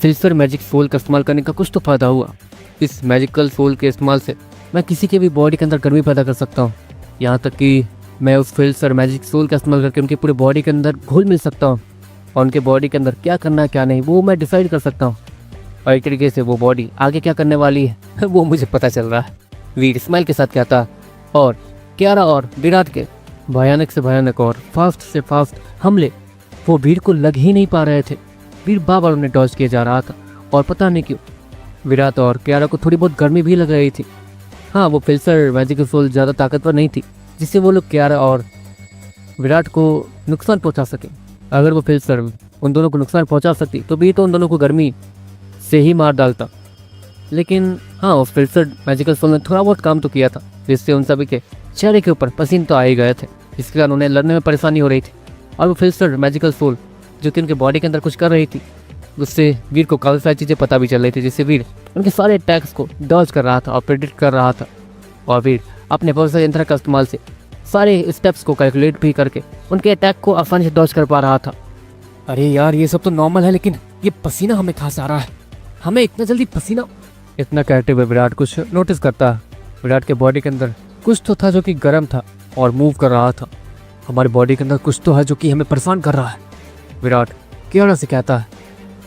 सिल्वर मैजिक सोल का इस्तेमाल करने का कुछ तो फायदा हुआ। इस मैजिकल सोल के इस्तेमाल से मैं किसी के भी बॉडी के अंदर गर्मी पैदा कर सकता हूँ, यहाँ तक कि मैं उस सिल्वर मैजिक सोल का इस्तेमाल करके उनकी पूरे बॉडी के अंदर घुल मिल सकता हूँ और उनके बॉडी के अंदर क्या करना है क्या नहीं वो मैं डिसाइड कर सकता हूँ। और एक तरीके से वो बॉडी आगे क्या करने वाली है वो मुझे पता चल रहा है, वीर स्माइल के साथ कहता। और कियारा और विराट के भयानक से भयानक और फास्ट से फास्ट हमले वो वीर को लग ही नहीं पा रहे थे। वीर बार बार उन्हें डॉज किया जा रहा था और पता नहीं क्यों विराट और कियारा को थोड़ी बहुत गर्मी भी लग रही थी। हाँ, वो फिल्सर मैजिकल सोल ज़्यादा ताकतवर नहीं थी जिससे वो लोग कियारा और विराट को नुकसान पहुंचा सके। अगर वो फिल्सर उन दोनों को नुकसान पहुंचा सकती तो वीर तो उन दोनों को गर्मी से ही मार डालता। लेकिन हाँ, उस फिल्सर मैजिकल सोल ने थोड़ा बहुत काम तो किया था, जिससे उन सभी के चेहरे के ऊपर पसीने तो आ ही गए थे, जिसके कारण उन्हें लड़ने में परेशानी हो रही थी। और वो फिल्सर मैजिकल सोल जो कि उनके बॉडी के अंदर कुछ कर रही थी, उससे वीर को काफ़ी सारी चीज़ें पता भी चल रही थी, जिससे वीर उनके सारे अटैक्स को डॉज कर रहा था और प्रेडिक्ट कर रहा था। और वीर अपने प्रोफेसर यंत्र का इस्तेमाल से सारे स्टेप्स को कैलकुलेट भी करके उनके अटैक को आसानी से डॉज कर पा रहा था। अरे यार, ये सब तो नॉर्मल है, लेकिन ये पसीना हमें खास आ रहा है, हमें इतना जल्दी पसीना। इतना कहते हुए विराट कुछ नोटिस करता है। विराट के बॉडी के अंदर कुछ तो था जो कि गर्म था और मूव कर रहा था। हमारी बॉडी के अंदर कुछ तो है जो कि हमें परेशान कर रहा है, विराट कियारा से कहता है।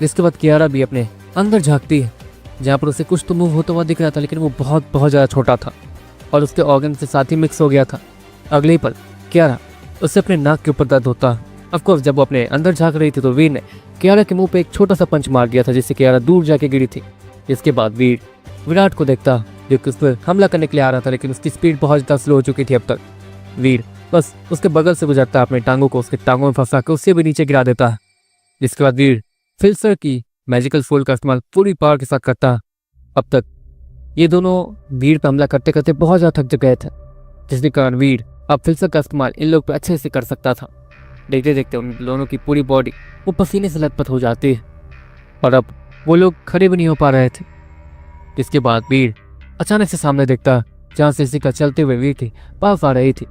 इसके बाद कियारा भी अपने अंदर झांकती है, जहाँ पर उसे कुछ तो मूव होता हुआ दिख रहा था, लेकिन वो बहुत बहुत ज़्यादा छोटा था और उसके ऑर्गन से साथ ही मिक्स हो गया था। अगले ही पल कियारा उससे अपने नाक के ऊपर दर्द होता। ऑफकोर्स जब वो अपने अंदर झांक रही थी तो वीर ने कियारा के मुंह पे एक छोटा सा पंच मार दिया था, जिससे कियारा दूर जाके गिरी थी। इसके बाद वीर विराट को देखता जो कि उस पर हमला करने के लिए आ रहा था, लेकिन उसकी स्पीड बहुत ज़्यादा स्लो हो चुकी थी अब तक। वीर बस उसके बगल से गुजरता, अपने टांगों को उसके टांगों में फंसा के उससे भी नीचे गिरा देता है। जिसके बाद वीर फिल्सर की मैजिकल सोल का इस्तेमाल पूरी पावर के साथ करता। अब तक ये दोनों वीर पर हमला करते करते बहुत ज़्यादा थक गए थे, जिसके कारण वीर अब फिल्सर का इस्तेमाल इन लोग पर अच्छे से कर सकता था। देखते देखते उन दोनों की पूरी बॉडी वो पसीने से लथपथ हो जाती है और अब वो लोग खड़े भी नहीं हो पा रहे थे। जिसके बाद वीर अचानक से सामने देखता, जहाँ से इसी का चलते हुए वीर की पास आ रही थी।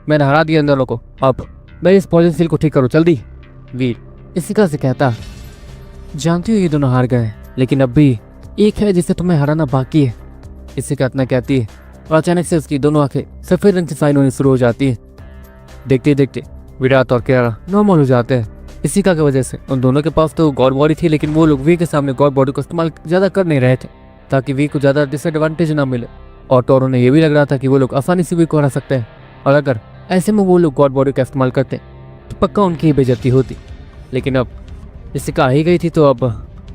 मैंने हरा दिया इन दोनों को, अब मैं इस पॉइजन सील को ठीक करो जल्दी। वीर इसिका से कहता, जानती हो ये दोनों हार गए, लेकिन अब भी एक है जिसे तुम्हें हराना बाकी है। इसिका इतना कहती है और अचानक से उसकी दोनों आंखें सफेद रंग से साइन होनी शुरू हो जाती है। देखते देखते विराट और कियारा नॉर्मल हो जाते हैं। इसिका की वजह से उन दोनों के पास तो गॉड बॉडी थी, लेकिन वो लोग वी के सामने गॉड बॉडी को इस्तेमाल ज़्यादा कर नहीं रहे थे ताकि वी को ज़्यादा डिसएडवांटेज ना मिले। और टोरो ने यह भी लग रहा था कि वो लोग आसानी से वी को हरा सकते हैं, और अगर ऐसे में वो लोग गॉड बॉडी का इस्तेमाल करते तो पक्का उनकी ही बेइज्जती होती। लेकिन अब इसिका आ ही गई थी तो अब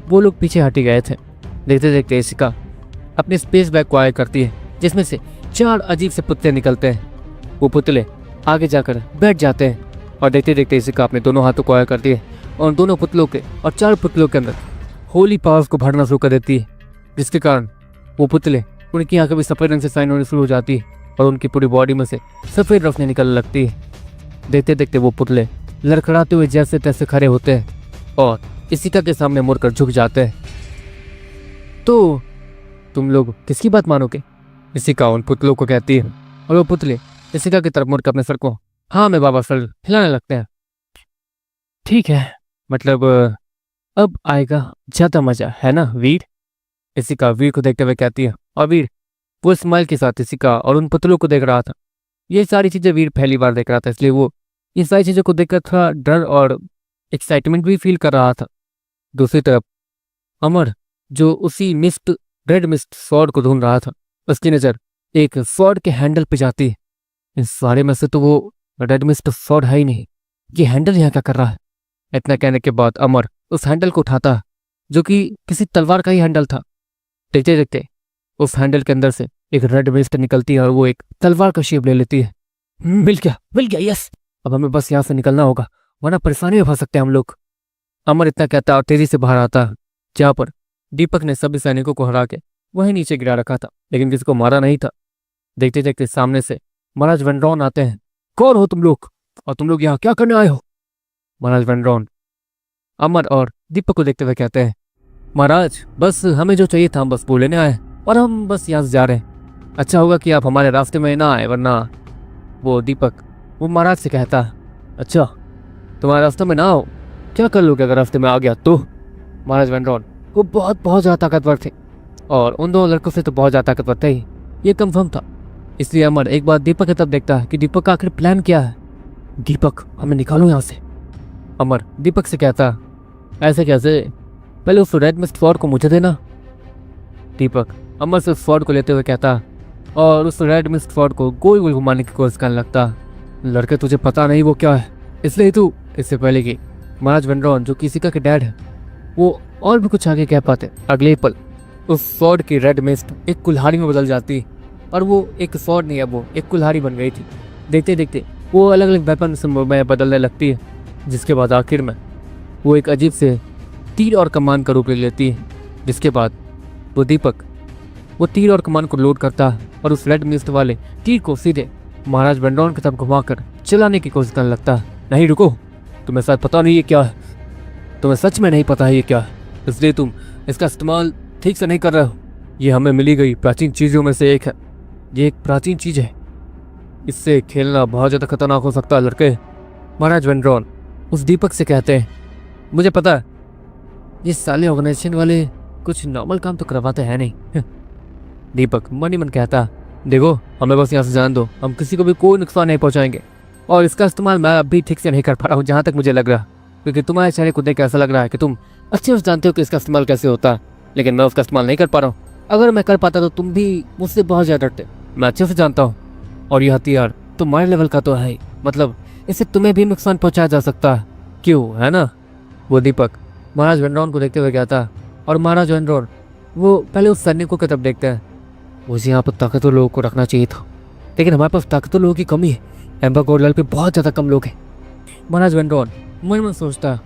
वो लोग पीछे हट ही गए थे। देखते देखते इसिका अपने स्पेस बैग को आया करती है, जिसमें से 4 अजीब से पुतले निकलते हैं। वो पुतले आगे जाकर बैठ जाते हैं और देखते देखते इसिका अपने दोनों हाथों को आया करती है और दोनों पुतलों के और 4 पुतलों के अंदर होली पावर्स को भरना शुरू कर देती है, जिसके कारण वो पुतले उनकी आंखें भी सफ़ेद रंग से साइन होनी शुरू हो जाती है और उनकी पूरी बॉडी में से सफ़ेद रोशनी निकलने लगती है। देखते देखते वो पुतले लड़खड़ाते हुए जैसे तैसे खड़े होते हैं और इसिका के सामने मुड़कर झुक जाते हैं। तो तुम लोग किसकी बात मानोगे? इसिका उन पुतलों को कहती है और वो पुतले इसिका की तरफ मुड़कर अपने सर को हाँ मैं बाबा सर हिलाने लगते हैं। ठीक है, मतलब अब आएगा ज़्यादा मजा है ना वीर? इसिका वीर को देखते हुए कहती है और वीर वो स्माइल के साथ इसिका और उन पुतलों को देख रहा था। ये सारी चीज़ें वीर पहली बार देख रहा था, इसलिए वो ये सारी चीज़ों को देखकर थोड़ा डर और एक्साइटमेंट भी फील कर रहा था। दूसरी तरफ अमर जो उसी रेड मिस्ट स्वॉर्ड को ढूंढ रहा था, उसकी नज़र एक स्वॉर्ड के हैंडल पे जाती है। इस सारे में से तो वो रेड मिस्ट स्वॉर्ड है ही नहीं, ये हैंडल यहाँ क्या कर रहा है? इतना कहने के बाद अमर उस हैंडल को उठाता है जो कि किसी तलवार का ही हैंडल था। देखते देखते उस हैंडल के अंदर से एक रेड मिस्ट निकलती है और वो एक तलवार का शेप ले लेती है। मिल गया यस, अब हमें बस यहाँ से निकलना होगा वरना परेशानी में फंस सकते हैं हम लोग। अमर इतना कहता और तेजी से बाहर आता है, जहाँ पर दीपक ने सभी सैनिकों को हरा के वहीं नीचे गिरा रखा था, लेकिन किसी को मारा नहीं था। देखते देखते सामने से महाराज वेनड्रॉन आते हैं। कौन हो तुम लोग और तुम लोग यहाँ क्या करने आए हो? महाराज वेनड्रॉन अमर और दीपक को देखते हुए कहते हैं, महाराज बस हमें जो चाहिए था हम बस वो लेने आए और हम बस यहाँ से जा रहे हैं। अच्छा होगा कि आप हमारे रास्ते में ना आए, वरना वो दीपक वो महाराज से कहता, अच्छा तुम्हारे रास्ते में ना आओ, क्या कर लोगे अगर रास्ते में आ गया तो? महाराज वेनड्रॉन वो बहुत ज़्यादा ताकतवर थे और उन 2 लड़कों से तो बहुत ज़्यादा ताकतवर थे ही, ये कंफर्म था। इसलिए अमर एक बार दीपक की तरफ देखता है कि दीपक का आखिर प्लान क्या है। दीपक हमें निकालो यहाँ से। अमर दीपक से कहता, ऐसे कैसे, पहले उस रेड मिस्ट स्वॉर्ड को मुझे देना। दीपक अमर से स्वॉर्ड को लेते हुए कहता और उस रेड मिस्ट स्वॉर्ड को गोल गोल घुमाने की कोशिश करने लगता। लड़के तुझे पता नहीं वो क्या है, इसलिए तू इससे पहले कि महाराज वेनड्रॉन जो किसिका के डैड है वो और भी कुछ आगे कह पाते, अगले ही पल उस स्वॉर्ड की रेड मिस्ट एक कुल्हाड़ी में बदल जाती और वो एक स्वॉर्ड नहीं है, वो एक कुल्हाड़ी बन गई थी। देखते देखते वो अलग अलग वेपन में बदलने लगती है, जिसके बाद आखिर में वो एक अजीब से तीर और कमान का रूप ले लेती है। जिसके बाद वो दीपक वो तीर और कमान को लोड करता है और उस रेड मिस्ट वाले तीर को सीधे महाराज वेनड्रॉन की तरफ घुमाकर चलाने की कोशिश करने लगता है। नहीं रुको, तुम्हें शायद पता नहीं ये क्या है, तुम्हें सच में नहीं पता है ये क्या है, इसलिए तुम इसका इस्तेमाल ठीक से नहीं कर रहे हो। ये हमें मिली गई प्राचीन चीज़ों में से एक है, ये एक प्राचीन चीज़ है, इससे खेलना बहुत ज़्यादा खतरनाक हो सकता है लड़के। महाराज वेनड्रॉन उस दीपक से कहते हैं, मुझे पता है ये साले ऑर्गेनाइजेशन वाले कुछ नॉर्मल काम तो करवाते हैं नहीं। दीपक मन ही मन कहता, देखो हमें बस यहाँ से जान दो, हम किसी को भी कोई नुकसान नहीं पहुँचाएंगे और इसका इस्तेमाल मैं अभी ठीक से नहीं कर पा रहा हूँ जहाँ तक मुझे लग रहा, क्योंकि तुम्हारे चेहरे को देख ऐसा लग रहा है कि तुम अच्छे से जानते हो कि इसका इस्तेमाल कैसे होता है, लेकिन मैं उसका इस्तेमाल नहीं कर पा रहा हूँ। अगर मैं कर पाता तो तुम भी मुझसे बहुत ज़्यादा डरते, मैं अच्छे से जानता हूँ। और यह हथियार तुम्हारे लेवल का तो है ही, मतलब इससे तुम्हें भी नुकसान पहुँचाया जा सकता है, क्यों है ना? वो दीपक महाराज वेनड्रॉन को देखते हुए कहता और महाराज वेनड्रॉन वो पहले उस सैनिकों की तरफ देखते हैं। मुझे यहाँ पर ताकतवर लोगों को रखना चाहिए था, लेकिन हमारे पास ताकतवर लोगों की कमी है, एम्बर गोल्डल पे बहुत ज़्यादा कम लोग हैं। महाराज वेनड्रॉन मन में सोचता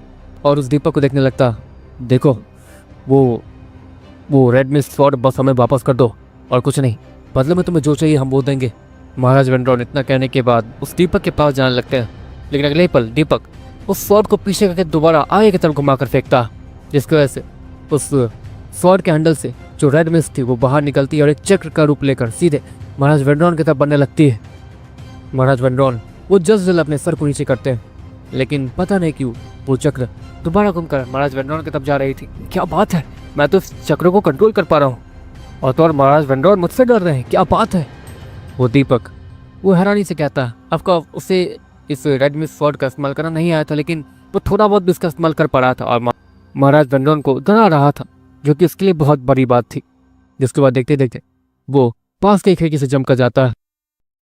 और उस दीपक को देखने लगता, देखो वो रेड मिस्ट स्वॉर्ड बस हमें वापस कर दो और कुछ नहीं, बदले में तुम्हें जो चाहिए हम वो देंगे। महाराज वेनड्रॉन इतना कहने के बाद उस दीपक के पास जाने लगते हैं, लेकिन अगले ही पल दीपक उस स्वॉर्ड को पीछे करके दोबारा आगे की तरफ घुमाकर फेंकता, जिसकी वजह से उस स्वॉर्ड के हैंडल से जो रेड मिस्ट थी वो बाहर निकलती है और एक चक्र का रूप लेकर सीधे महाराज वेनड्रॉन की तरफ बनने लगती है। महाराज वेनड्रॉन वो जल्द अपने सर को नीचे करते हैं, लेकिन पता नहीं क्यों वो चक्र दोबारा घूमकर महाराज वेंड्रॉन की तरफ जा रही थी। क्या बात है, मैं तो इस चक्र को कंट्रोल कर पा रहा हूँ और तो और महाराज वेंड्रॉन मुझसे डर रहे हैं, क्या बात है। वो दीपक वो हैरानी से कहता है, आपका उसे इस रेडमी स्वॉर्ड का इस्तेमाल करना नहीं आया था, लेकिन वो थोड़ा बहुत भी इसका इस्तेमाल कर पा रहा था और महाराज वेंड्रॉन को डरा रहा था, जो कि उसके लिए बहुत बड़ी बात थी। जिसके बाद देखते देखते वो पास की खिड़की से जम कर जाता है